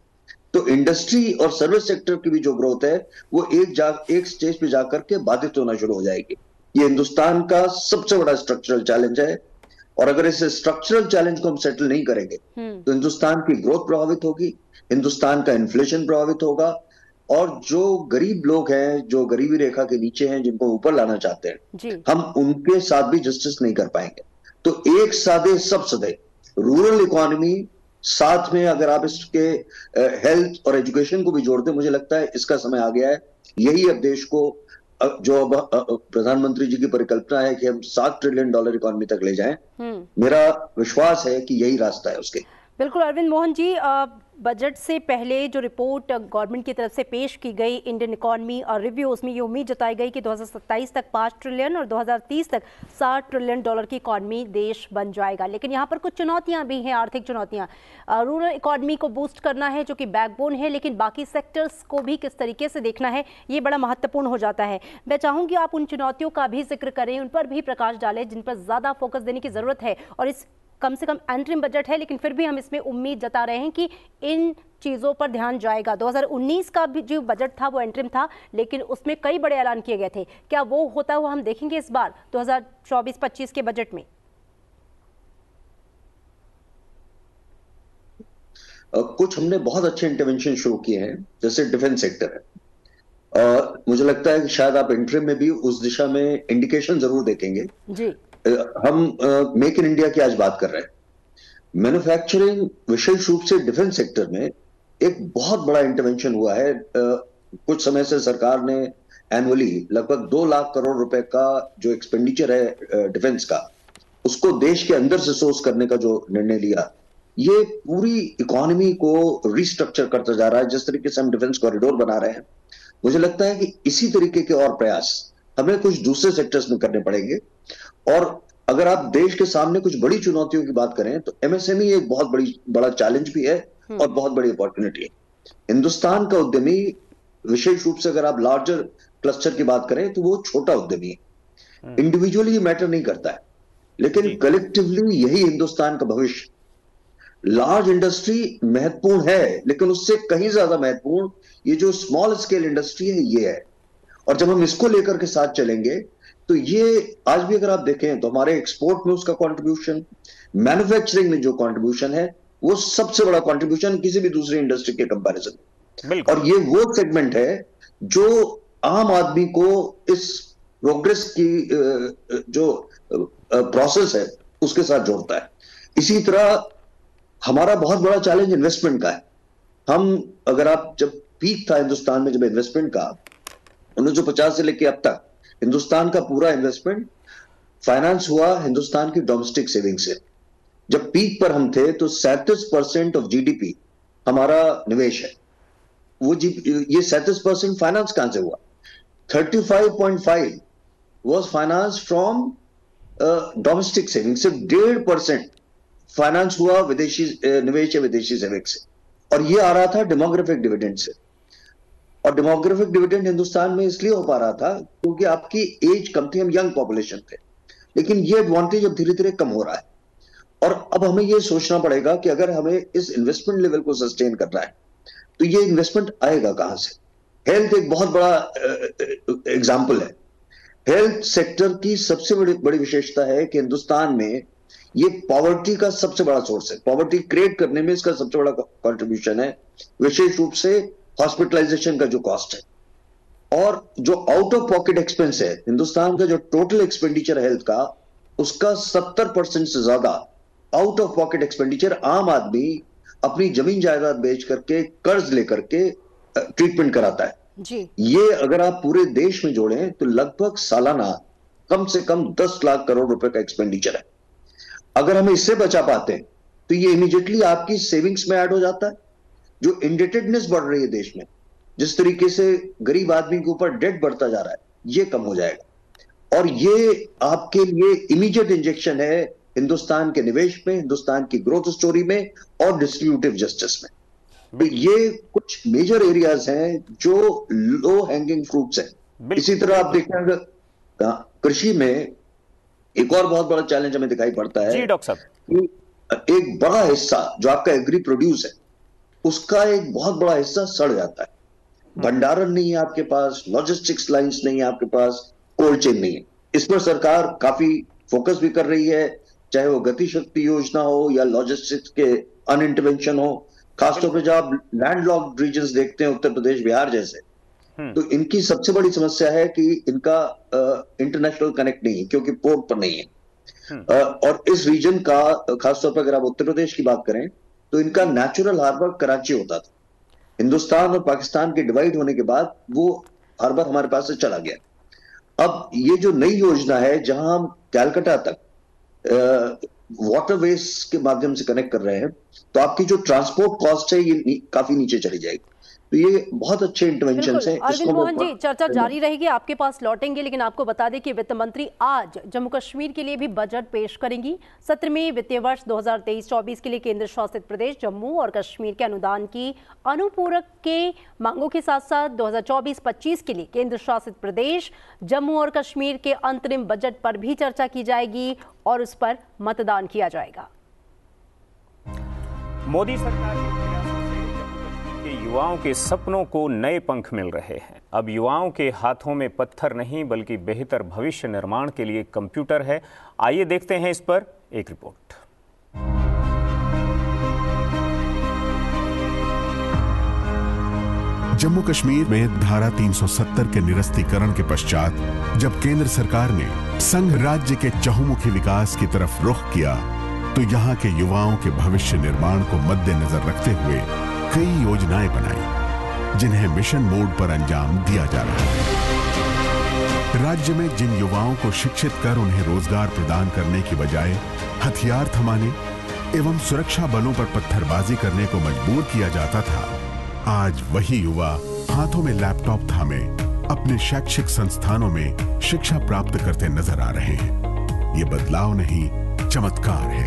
तो इंडस्ट्री और सर्विस सेक्टर की भी जो ग्रोथ है वो एक स्टेज पे जाकर के बाधित होना शुरू हो जाएगी। ये हिंदुस्तान का सबसे बड़ा स्ट्रक्चरल चैलेंज है और अगर इस स्ट्रक्चरल चैलेंज को हम सेटल नहीं करेंगे तो हिंदुस्तान की ग्रोथ प्रभावित होगी, हिंदुस्तान का इन्फ्लेशन प्रभावित होगा और जो गरीब लोग हैं, जो गरीबी रेखा के नीचे हैं, जिनको ऊपर लाना चाहते हैं, हम उनके साथ भी जस्टिस नहीं कर पाएंगे। तो एक सादे सब सदे रूरल इकोनॉमी साथ में अगर आप इसके हेल्थ और एजुकेशन को भी जोड़ दें, मुझे लगता है इसका समय आ गया है। यही अब देश को, जो अब प्रधानमंत्री जी की परिकल्पना है कि हम $7 ट्रिलियन इकोनॉमी तक ले जाएं, मेरा विश्वास है कि यही रास्ता है उसके। बिल्कुल अरविंद मोहन जी, बजट से पहले जो रिपोर्ट गवर्नमेंट की तरफ से पेश की गई इंडियन इकॉनमी और रिव्यू, उसमें ये उम्मीद जताई गई कि 2027 तक 5 ट्रिलियन और 2030 तक $7 ट्रिलियन की इकॉनमी देश बन जाएगा। लेकिन यहाँ पर कुछ चुनौतियाँ भी हैं, आर्थिक चुनौतियाँ। रूरल इकॉनमी को बूस्ट करना है जो कि बैकबोन है, लेकिन बाकी सेक्टर्स को भी किस तरीके से देखना है ये बड़ा महत्वपूर्ण हो जाता है। मैं चाहूँगी आप उन चुनौतियों का भी जिक्र करें, उन पर भी प्रकाश डालें जिन पर ज़्यादा फोकस देने की ज़रूरत है। और इस कम से कम एंट्रीम बजट है लेकिन फिर भी हम इसमें उम्मीद जता रहे हैं कि इन चीज़ों पर ध्यान जाएगा। 2019 का भी जो बजट था वो एंट्रीम था लेकिन उसमें कई बड़े ऐलान किए गए थे। क्या वो होता हुआ हम देखेंगे इस बार 2024-25 के बजट में? कुछ हमने बहुत अच्छे इंटरवेंशन शुरू किए हैं, जैसे डिफेंस सेक्टर है, और मुझे लगता है कि शायद आप इंटरिम में भी उस दिशा में इंडिकेशन जरूर देखेंगे जी। हम मेक इन इंडिया की आज बात कर रहे हैं। मैन्युफैक्चरिंग, विशेष रूप से डिफेंस सेक्टर में एक बहुत बड़ा इंटरवेंशन हुआ है। कुछ समय से सरकार ने एनुअली लगभग 2 लाख करोड़ रुपए का जो एक्सपेंडिचर है डिफेंस का, उसको देश के अंदर से सोर्स करने का जो निर्णय लिया, ये पूरी इकोनॉमी को रिस्ट्रक्चर करता जा रहा है। जिस तरीके से हम डिफेंस कॉरिडोर बना रहे हैं, मुझे लगता है कि इसी तरीके के और प्रयास हमें कुछ दूसरे सेक्टर्स में करने पड़ेंगे। और अगर आप देश के सामने कुछ बड़ी चुनौतियों की बात करें तो एमएसएमई एक बहुत बड़ा चैलेंज भी है और बहुत बड़ी अपॉर्चुनिटी है। हिंदुस्तान का उद्यमी, विशेष रूप से अगर आप लार्जर क्लस्टर की बात करें, तो वो छोटा उद्यमी है। इंडिविजुअली मैटर नहीं करता है, लेकिन कलेक्टिवली यही हिंदुस्तान का भविष्य। लार्ज इंडस्ट्री महत्वपूर्ण है, लेकिन उससे कहीं ज्यादा महत्वपूर्ण ये जो स्मॉल स्केल इंडस्ट्री है, ये है। और जब हम इसको लेकर के साथ चलेंगे तो ये आज भी अगर आप देखें तो हमारे एक्सपोर्ट में उसका कंट्रीब्यूशन, मैन्युफैक्चरिंग में जो कंट्रीब्यूशन है, वो सबसे बड़ा कंट्रीब्यूशन किसी भी दूसरी इंडस्ट्री के कंपैरिजन। और ये वो सेगमेंट है जो आम आदमी को इस प्रोग्रेस की जो प्रोसेस है उसके साथ जोड़ता है। इसी तरह हमारा बहुत बड़ा चैलेंज इन्वेस्टमेंट का है। हम, अगर आप, जब पीक था हिंदुस्तान में जब इन्वेस्टमेंट का 1950 से लेकर अब तक, हिंदुस्तान का पूरा इन्वेस्टमेंट फाइनेंस हुआ हिंदुस्तान की डोमेस्टिक सेविंग से। जब पीक पर हम थे तो 37% ऑफ जीडीपी हमारा निवेश है। ये 37% फाइनेंस कहां से हुआ? 35.5 was finance from domestic saving. सिर्फ 1.5% फाइनेंस हुआ विदेशी निवेश या विदेशी सेविंग से, और ये आ रहा था डेमोग्राफिक डिविडेंड से। और डेमोग्राफिक डिविडेंड हिंदुस्तान में इसलिए हो पा रहा था क्योंकि आपकी एज कम थी, हम यंग पॉपुलेशन थे। लेकिन ये एडवांटेज अब धीरे धीरे कम हो रहा है, और अब हमें ये सोचना पड़ेगा कि अगर हमें इस इन्वेस्टमेंट लेवल को सस्टेन करना है तो ये इन्वेस्टमेंट आएगा कहां से? हेल्थ एक बहुत बड़ा एग्जाम्पल है। हेल्थ सेक्टर की सबसे बड़ी विशेषता है कि हिंदुस्तान में ये पॉवर्टी का सबसे बड़ा सोर्स है। पॉवर्टी क्रिएट करने में इसका सबसे बड़ा कंट्रीब्यूशन है, विशेष रूप से हॉस्पिटलाइजेशन का जो कॉस्ट है। और जो आउट ऑफ पॉकेट एक्सपेंस है, हिंदुस्तान का जो टोटल एक्सपेंडिचर है हेल्थ का, उसका 70% से ज्यादा आउट ऑफ पॉकेट एक्सपेंडिचर आम आदमी अपनी जमीन जायदाद बेच करके, कर्ज लेकर के ट्रीटमेंट कराता है जी। ये अगर आप पूरे देश में जोड़ें तो लगभग सालाना कम से कम 10 लाख करोड़ रुपए का एक्सपेंडिचर है। अगर हम इससे बचा पाते हैं तो ये इमीडिएटली आपकी सेविंग्स में ऐड हो जाता है। जो इंडेटेडनेस बढ़ रही है देश में, जिस तरीके से गरीब आदमी के ऊपर डेट बढ़ता जा रहा है, ये कम हो जाएगा। और ये आपके लिए इमीडिएट इंजेक्शन है हिंदुस्तान के निवेश में, हिंदुस्तान की ग्रोथ स्टोरी में और डिस्ट्रीब्यूटिव जस्टिस में। तो ये कुछ मेजर एरियाज हैं जो लो हैंगिंग फ्रूट्स हैं। इसी तरह आप देखें, अगर कृषि में एक और बहुत बड़ा चैलेंज हमें दिखाई पड़ता है जी डॉक्टर साहब, कि एक बड़ा हिस्सा जो आपका एग्री प्रोड्यूस है, उसका एक बहुत बड़ा हिस्सा सड़ जाता है। भंडारण नहीं है आपके पास, लॉजिस्टिक्स लाइंस नहीं है आपके पास, कोल्ड चेन नहीं है। इस पर सरकार काफी फोकस भी कर रही है, चाहे वो गति शक्ति योजना हो या लॉजिस्टिक्स के अनइंटरवेंशन हो। खासतौर पर जब आप लैंडलॉक्ड रीजन्स देखते हैं, उत्तर प्रदेश, बिहार जैसे, तो इनकी सबसे बड़ी समस्या है कि इनका इंटरनेशनल कनेक्ट नहीं है, क्योंकि पोर्ट पर नहीं है। और इस रीजन का, खासतौर पर अगर आप उत्तर प्रदेश की बात करें, तो इनका नेचुरल हार्बर कराची होता था। हिंदुस्तान और पाकिस्तान के डिवाइड होने के बाद वो हार्बर हमारे पास से चला गया। अब ये जो नई योजना है, जहां हम कैलकाटा तक वाटरवेज के माध्यम से कनेक्ट कर रहे हैं, तो आपकी जो ट्रांसपोर्ट कॉस्ट है ये काफी नीचे चली जाएगी। तो ये बहुत अच्छे इंटरवेंशन है। अरविंद मोहन जी, चर्चा जारी रहेगी, आपके पास लौटेंगे, लेकिन आपको बता दें कि वित्त मंत्री आज जम्मू कश्मीर के लिए भी बजट पेश करेंगी। सत्र में वित्तीय वर्ष 2023-24 के लिए केंद्र शासित प्रदेश जम्मू और कश्मीर के अनुदान की अनुपूरक के मांगों के साथ साथ 2024-25 के लिए केंद्र शासित प्रदेश जम्मू और कश्मीर के अंतरिम बजट पर भी चर्चा की जाएगी और उस पर मतदान किया जाएगा। मोदी सरकार के प्रयासों से जम्मू कश्मीर के युवाओं के सपनों को नए पंख मिल रहे हैं। अब युवाओं के हाथों में पत्थर नहीं बल्कि बेहतर भविष्य निर्माण के लिए कंप्यूटर है। आइए देखते हैं इस पर एक रिपोर्ट। जम्मू कश्मीर में धारा 370 के निरस्तीकरण के पश्चात जब केंद्र सरकार ने संघ राज्य के चहुमुखी विकास की तरफ रुख किया तो यहाँ के युवाओं के भविष्य निर्माण को मद्देनजर रखते हुए कई योजनाएं बनाई जिन्हें मिशन मोड पर अंजाम दिया जा रहा है। राज्य में जिन युवाओं को शिक्षित कर उन्हें रोजगार प्रदान करने की बजाय हथियार थमाने एवं सुरक्षा बलों पर पत्थरबाजी करने को मजबूर किया जाता था, आज वही युवा हाथों में लैपटॉप थामे अपने शैक्षिक संस्थानों में शिक्षा प्राप्त करते नजर आ रहे हैं। ये बदलाव नहीं, चमत्कार है।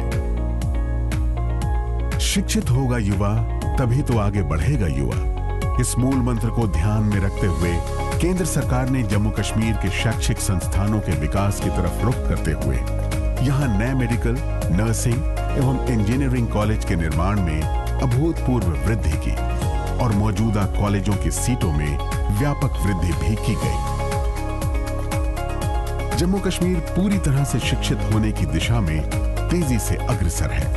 शिक्षित होगा युवा तभी तो आगे बढ़ेगा युवा। इस मूल मंत्र को ध्यान में रखते हुए केंद्र सरकार ने जम्मू कश्मीर के शैक्षिक संस्थानों के विकास की तरफ रुख करते हुए यहाँ नए मेडिकल, नर्सिंग एवं इंजीनियरिंग कॉलेज के निर्माण में अभूतपूर्व वृद्धि की और मौजूदा कॉलेजों की सीटों में व्यापक वृद्धि भी की गई। जम्मू कश्मीर पूरी तरह से शिक्षित होने की दिशा में तेजी से अग्रसर है।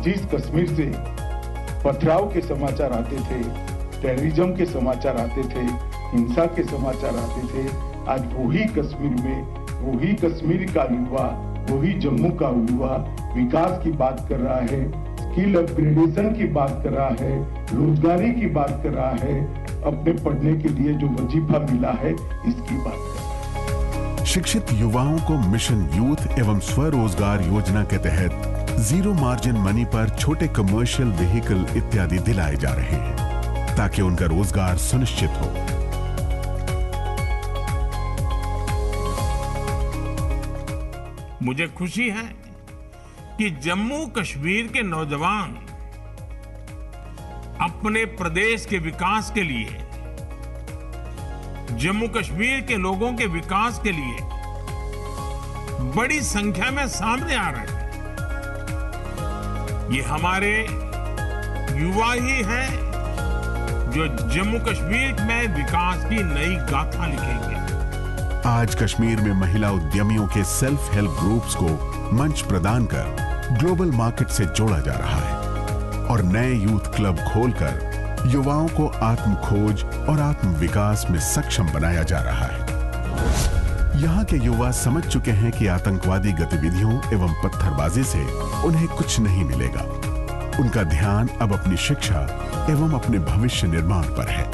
जिस कश्मीर से पथराव के समाचार आते थे, टेररिज्म के समाचार आते थे, हिंसा के समाचार आते थे, आज वही कश्मीर में वही कश्मीर का युवा, वही जम्मू का युवा विकास की बात कर रहा है, स्किल अपग्रेडेशन की बात कर रहा है, रोजगारी की बात कर रहा है, अपने पढ़ने के लिए जो वजीफा मिला है इसकी बात कर रहा है। शिक्षित युवाओं को मिशन यूथ एवं स्वरोजगार योजना के तहत जीरो मार्जिन मनी पर छोटे कमर्शियल व्हीकल इत्यादि दिलाए जा रहे हैं ताकि उनका रोजगार सुनिश्चित हो। मुझे खुशी है कि जम्मू कश्मीर के नौजवान अपने प्रदेश के विकास के लिए, जम्मू कश्मीर के लोगों के विकास के लिए बड़ी संख्या में सामने आ रहे हैं। ये हमारे युवा ही हैं जो जम्मू कश्मीर में विकास की नई गाथा लिखेंगे। आज कश्मीर में महिला उद्यमियों के सेल्फ हेल्प ग्रुप्स को मंच प्रदान कर ग्लोबल मार्केट से जोड़ा जा रहा है और नए यूथ क्लब खोलकर युवाओं को आत्म खोज और आत्म विकास में सक्षम बनाया जा रहा है। यहाँ के युवा समझ चुके हैं कि आतंकवादी गतिविधियों एवं पत्थरबाजी से उन्हें कुछ नहीं मिलेगा। उनका ध्यान अब अपनी शिक्षा एवं अपने भविष्य निर्माण पर है।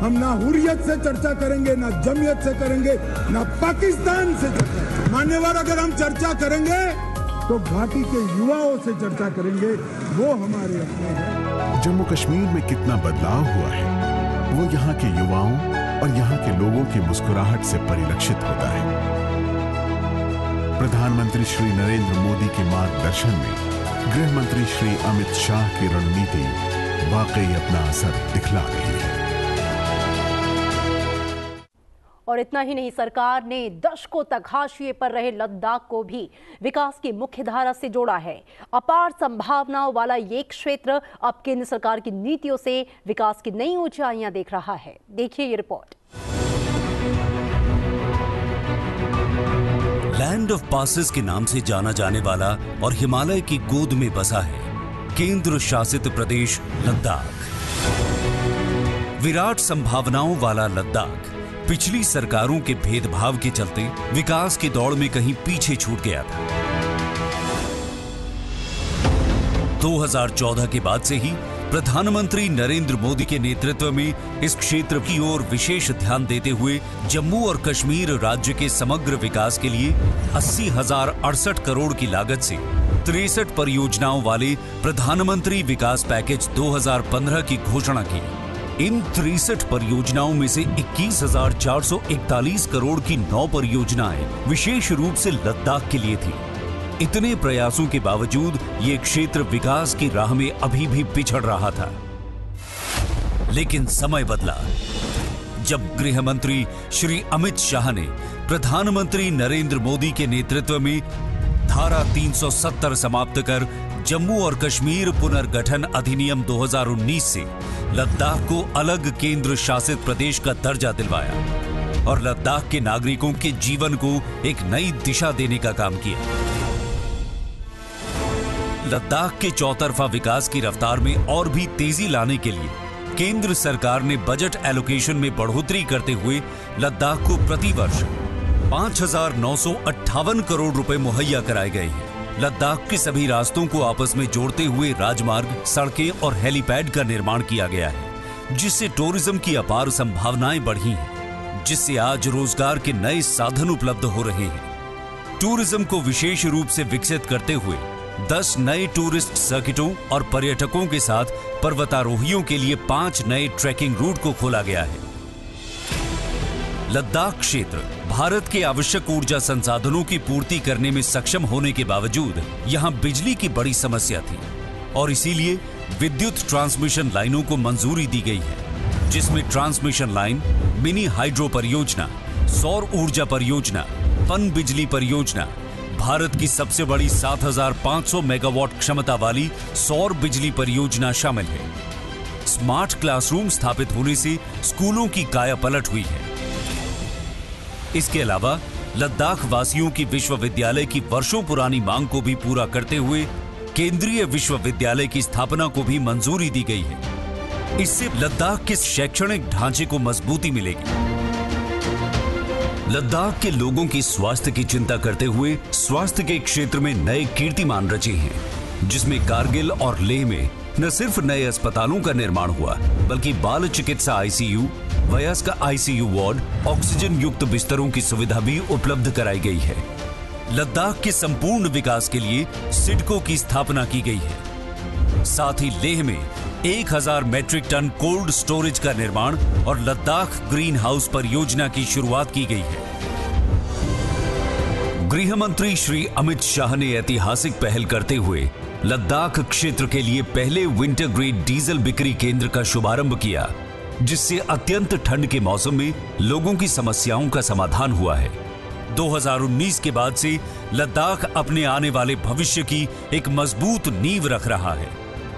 हम ना हुर्रियत से चर्चा करेंगे, ना जमीयत से करेंगे, ना पाकिस्तान से चर्चा। मान्यवर, अगर हम चर्चा करेंगे तो घाटी के युवाओं से चर्चा करेंगे, वो हमारे अपने हैं। जम्मू कश्मीर में कितना बदलाव हुआ है वो यहाँ के युवाओं और यहाँ के लोगों की मुस्कुराहट से परिलक्षित होता है। प्रधानमंत्री श्री नरेंद्र मोदी के मार्गदर्शन में गृह मंत्री श्री अमित शाह की रणनीति वाकई अपना असर दिखला रही है। और इतना ही नहीं, सरकार ने दशकों तक हाशिए पर रहे लद्दाख को भी विकास की मुख्य धारा से जोड़ा है। अपार संभावनाओं वाला ये क्षेत्र अब केंद्र सरकार की नीतियों से विकास की नई ऊंचाइयां देख रहा है। देखिए ये रिपोर्ट। लैंड ऑफ पासेस के नाम से जाना जाने वाला और हिमालय की गोद में बसा है केंद्र शासित प्रदेश लद्दाख। विराट संभावनाओं वाला लद्दाख पिछली सरकारों के भेदभाव के चलते विकास की दौड़ में कहीं पीछे छूट गया था। 2014 के बाद से ही प्रधानमंत्री नरेंद्र मोदी के नेतृत्व में इस क्षेत्र की ओर विशेष ध्यान देते हुए जम्मू और कश्मीर राज्य के समग्र विकास के लिए 80,068 करोड़ की लागत से 63 परियोजनाओं वाले प्रधानमंत्री विकास पैकेज 2015 की घोषणा की। इन 63 परियोजनाओं में से 21,441 करोड़ की 9 परियोजनाएं विशेष रूप से लद्दाख के लिए थी। इतने प्रयासों के बावजूद ये क्षेत्र विकास की राह में अभी भी पिछड़ रहा था। लेकिन समय बदला जब गृह मंत्री श्री अमित शाह ने प्रधानमंत्री नरेंद्र मोदी के नेतृत्व में धारा 370 समाप्त कर जम्मू और कश्मीर पुनर्गठन अधिनियम 2019 से लद्दाख को अलग केंद्र शासित प्रदेश का दर्जा दिलवाया और लद्दाख के नागरिकों के जीवन को एक नई दिशा देने का काम किया। लद्दाख के चौतरफा विकास की रफ्तार में और भी तेजी लाने के लिए केंद्र सरकार ने बजट एलोकेशन में बढ़ोतरी करते हुए लद्दाख को प्रतिवर्ष 5,958 करोड़ रुपए मुहैया कराए गए हैं। लद्दाख के सभी रास्तों को आपस में जोड़ते हुए राजमार्ग, सड़कें और हेलीपैड का निर्माण किया गया है, जिससे टूरिज्म की अपार संभावनाएं बढ़ी हैं, जिससे आज रोजगार के नए साधन उपलब्ध हो रहे हैं। टूरिज्म को विशेष रूप से विकसित करते हुए 10 नए टूरिस्ट सर्किटों और पर्यटकों के साथ पर्वतारोहियों के लिए 5 नए ट्रैकिंग रूट को खोला गया है। लद्दाख क्षेत्र भारत के आवश्यक ऊर्जा संसाधनों की पूर्ति करने में सक्षम होने के बावजूद यहां बिजली की बड़ी समस्या थी और इसीलिए विद्युत ट्रांसमिशन लाइनों को मंजूरी दी गई है, जिसमें ट्रांसमिशन लाइन, मिनी हाइड्रो परियोजना, सौर ऊर्जा परियोजना, पन बिजली परियोजना, भारत की सबसे बड़ी 7,500 मेगावाट क्षमता वाली सौर बिजली परियोजना शामिल है। स्मार्ट क्लासरूम स्थापित होने से स्कूलों की कायापलट हुई है। इसके अलावा लद्दाख वासियों की विश्वविद्यालय की वर्षों पुरानी मांग को भी पूरा करते हुए केंद्रीय विश्वविद्यालय की स्थापना को भी मंजूरी दी गई है। इससे लद्दाख के शैक्षणिक ढांचे को मजबूती मिलेगी। लद्दाख के लोगों की स्वास्थ्य की चिंता करते हुए स्वास्थ्य के क्षेत्र में नए कीर्तिमान रचे हैं, जिसमें कारगिल और लेह में न सिर्फ नए अस्पतालों का निर्माण हुआ, बल्कि बाल चिकित्सा आईसीयू, वयस्क आईसीयू वार्ड, ऑक्सीजन युक्त बिस्तरों की सुविधा भी उपलब्ध कराई गई है। लद्दाख के संपूर्ण विकास के लिए सिडको की स्थापना की गई है। साथ ही लेह में 1,000 मैट्रिक टन कोल्ड स्टोरेज का निर्माण और लद्दाख ग्रीन हाउस परियोजना की शुरुआत की गई है। गृह मंत्री श्री अमित शाह ने ऐतिहासिक पहल करते हुए लद्दाख क्षेत्र के लिए पहले विंटर ग्रेड डीजल बिक्री केंद्र का शुभारंभ किया, जिससे अत्यंत ठंड के मौसम में लोगों की समस्याओं का समाधान हुआ है। 2019 के बाद से लद्दाख अपने आने वाले भविष्य की एक मजबूत नींव रख रहा है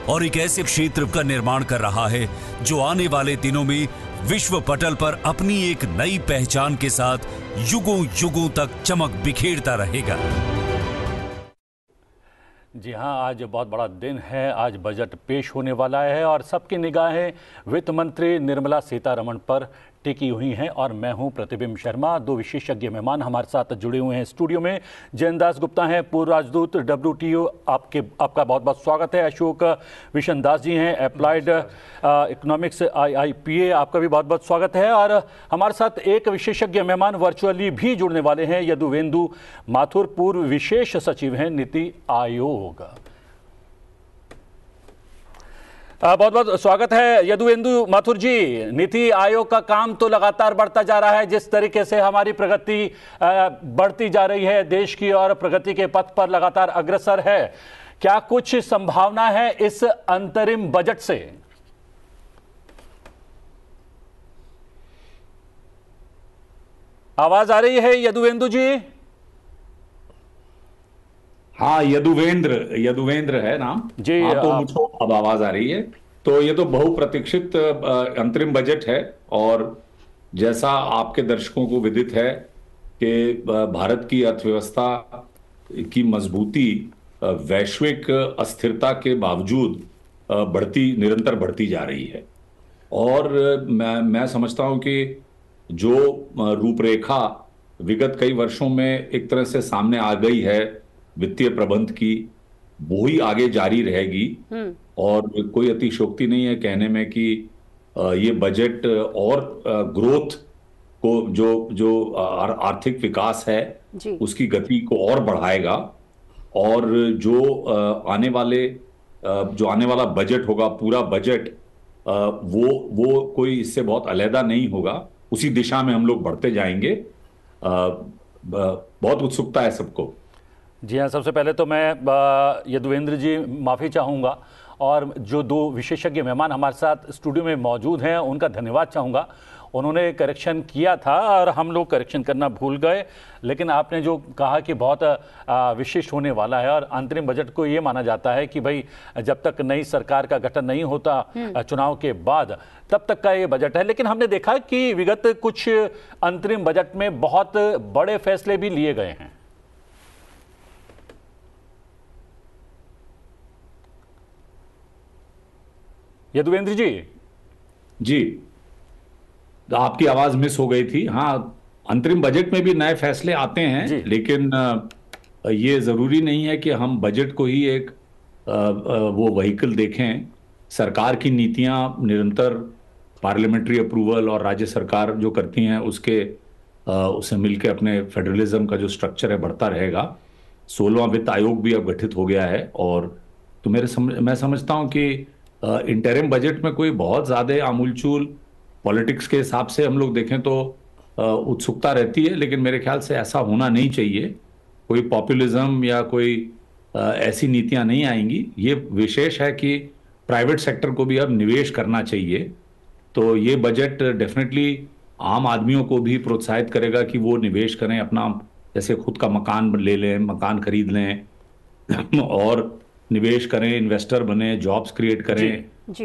और एक ऐसे क्षेत्र का निर्माण कर रहा है जो आने वाले दिनों में विश्व पटल पर अपनी एक नई पहचान के साथ युगों युगों तक चमक बिखेरता रहेगा। जी हाँ, आज बहुत बड़ा दिन है। आज बजट पेश होने वाला है और सबकी निगाहें वित्त मंत्री निर्मला सीतारमण पर टिकी हुई हैं और मैं हूं प्रतिबिंब शर्मा। 2 विशेषज्ञ मेहमान हमारे साथ जुड़े हुए हैं स्टूडियो में। जयंत दास गुप्ता हैं, पूर्व राजदूत WTO, आपका बहुत बहुत स्वागत है। अशोक विशन दास जी हैं, अप्लाइड इकोनॉमिक्स IIPA, आपका भी बहुत बहुत स्वागत है। और हमारे साथ एक विशेषज्ञ मेहमान वर्चुअली भी जुड़ने वाले हैं, यदुवेंदु माथुर, पूर्व विशेष सचिव हैं नीति आयोग। बहुत बहुत स्वागत है यदुवेंदु माथुर जी। नीति आयोग का काम तो लगातार बढ़ता जा रहा है। जिस तरीके से हमारी प्रगति बढ़ती जा रही है देश की और प्रगति के पथ पर लगातार अग्रसर है, क्या कुछ संभावना है इस अंतरिम बजट से? आवाज आ रही है यदुवेंदु जी? हाँ, यदुवेंद्र है नाम जी। हाँ, तो मुझको अब आवाज आ रही है। तो ये तो बहुप्रतीक्षित अंतरिम बजट है और जैसा आपके दर्शकों को विदित है कि भारत की अर्थव्यवस्था की मजबूती वैश्विक अस्थिरता के बावजूद निरंतर बढ़ती जा रही है। और मैं समझता हूं कि जो रूपरेखा विगत कई वर्षों में एक तरह से सामने आ गई है वित्तीय प्रबंध की, वो ही आगे जारी रहेगी। और कोई अतिशयोक्ति नहीं है कहने में कि ये बजट और ग्रोथ को जो आर्थिक विकास है उसकी गति को और बढ़ाएगा। और जो आने वाला बजट होगा, पूरा बजट, वो कोई इससे बहुत अलहदा नहीं होगा। उसी दिशा में हम लोग बढ़ते जाएंगे। बहुत उत्सुकता है सबको। जी हाँ, सबसे पहले तो मैं यदुवेंद्र जी माफ़ी चाहूँगा और जो 2 विशेषज्ञ मेहमान हमारे साथ स्टूडियो में मौजूद हैं उनका धन्यवाद चाहूँगा। उन्होंने करेक्शन किया था और हम लोग करेक्शन करना भूल गए, लेकिन आपने जो कहा कि बहुत विशिष्ट होने वाला है और अंतरिम बजट को ये माना जाता है कि भाई जब तक नई सरकार का गठन नहीं होता चुनाव के बाद, तब तक का ये बजट है। लेकिन हमने देखा कि विगत कुछ अंतरिम बजट में बहुत बड़े फैसले भी लिए गए हैं। यदुवेंद्र जी, आपकी आवाज मिस हो गई थी। हाँ, अंतरिम बजट में भी नए फैसले आते हैं, लेकिन ये जरूरी नहीं है कि हम बजट को ही एक वो व्हीकल देखें। सरकार की नीतियां निरंतर पार्लियामेंट्री अप्रूवल और राज्य सरकार जो करती हैं उससे मिलकर अपने फेडरलिज्म का जो स्ट्रक्चर है बढ़ता रहेगा। 16वां वित्त आयोग भी अब गठित हो गया है, और तो मैं समझता हूं कि इंटरिम बजट में कोई बहुत ज्यादा आमूलचूल पॉलिटिक्स के हिसाब से हम लोग देखें तो उत्सुकता रहती है, लेकिन मेरे ख्याल से ऐसा होना नहीं चाहिए। कोई पॉपुलिज्म या कोई ऐसी नीतियां नहीं आएंगी। ये विशेष है कि प्राइवेट सेक्टर को भी अब निवेश करना चाहिए, तो ये बजट डेफिनेटली आम आदमियों को भी प्रोत्साहित करेगा कि वो निवेश करें, अपना जैसे खुद का मकान ले लें, मकान खरीद लें और निवेश करें, इन्वेस्टर बने, जॉब्स क्रिएट करें,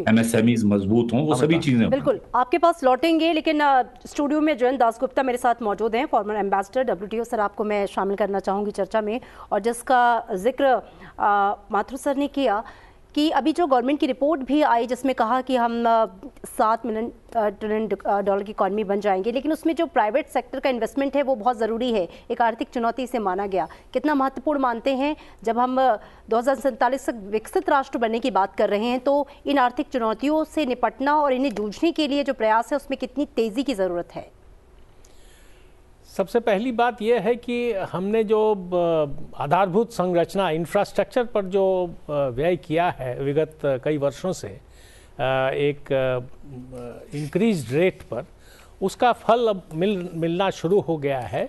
एमएसएमईज मजबूत हों, वो सभी चीजें। बिल्कुल आपके पास लौटेंगे, लेकिन स्टूडियो में जयंत दासगुप्ता मेरे साथ मौजूद हैं, फॉर्मर एम्बेसडर WTO। सर, आपको मैं शामिल करना चाहूँगी चर्चा में, और जिसका जिक्र माथुर सर ने किया कि अभी जो गवर्नमेंट की रिपोर्ट भी आई जिसमें कहा कि हम 7 ट्रिलियन डॉलर की इकॉनमी बन जाएंगे, लेकिन उसमें जो प्राइवेट सेक्टर का इन्वेस्टमेंट है वो बहुत ज़रूरी है, एक आर्थिक चुनौती से माना गया। कितना महत्वपूर्ण मानते हैं जब हम 2047 तक विकसित राष्ट्र बनने की बात कर रहे हैं, तो इन आर्थिक चुनौतियों से निपटना और इन्हें जूझने के लिए जो प्रयास है उसमें कितनी तेज़ी की ज़रूरत है? सबसे पहली बात यह है कि हमने जो आधारभूत संरचना इंफ्रास्ट्रक्चर पर जो व्यय किया है विगत कई वर्षों से एक इंक्रीज्ड रेट पर, उसका फल अब मिलना शुरू हो गया है।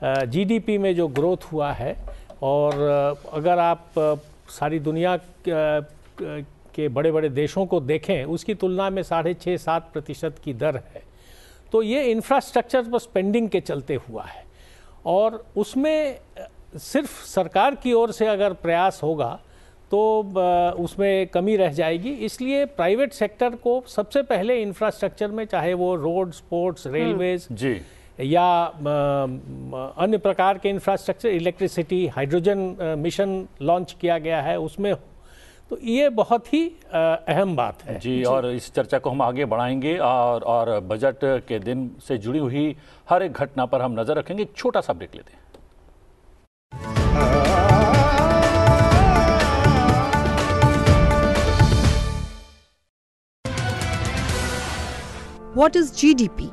जीडीपी में जो ग्रोथ हुआ है, और अगर आप सारी दुनिया के बड़े बड़े देशों को देखें, उसकी तुलना में 6.5-7% की दर है। तो ये इंफ्रास्ट्रक्चर पर स्पेंडिंग के चलते हुआ है, और उसमें सिर्फ सरकार की ओर से अगर प्रयास होगा तो उसमें कमी रह जाएगी। इसलिए प्राइवेट सेक्टर को सबसे पहले इंफ्रास्ट्रक्चर में, चाहे वो रोड, स्पोर्ट्स, रेलवेज या अन्य प्रकार के infrastructure, electricity, hydrogen mission launch किया गया है, उसमें, तो ये बहुत ही अहम बात है जी। और इस चर्चा को हम आगे बढ़ाएंगे, और बजट के दिन से जुड़ी हुई हर एक घटना पर हम नजर रखेंगे। एक छोटा सा ब्रेक लेते हैं। What is GDP?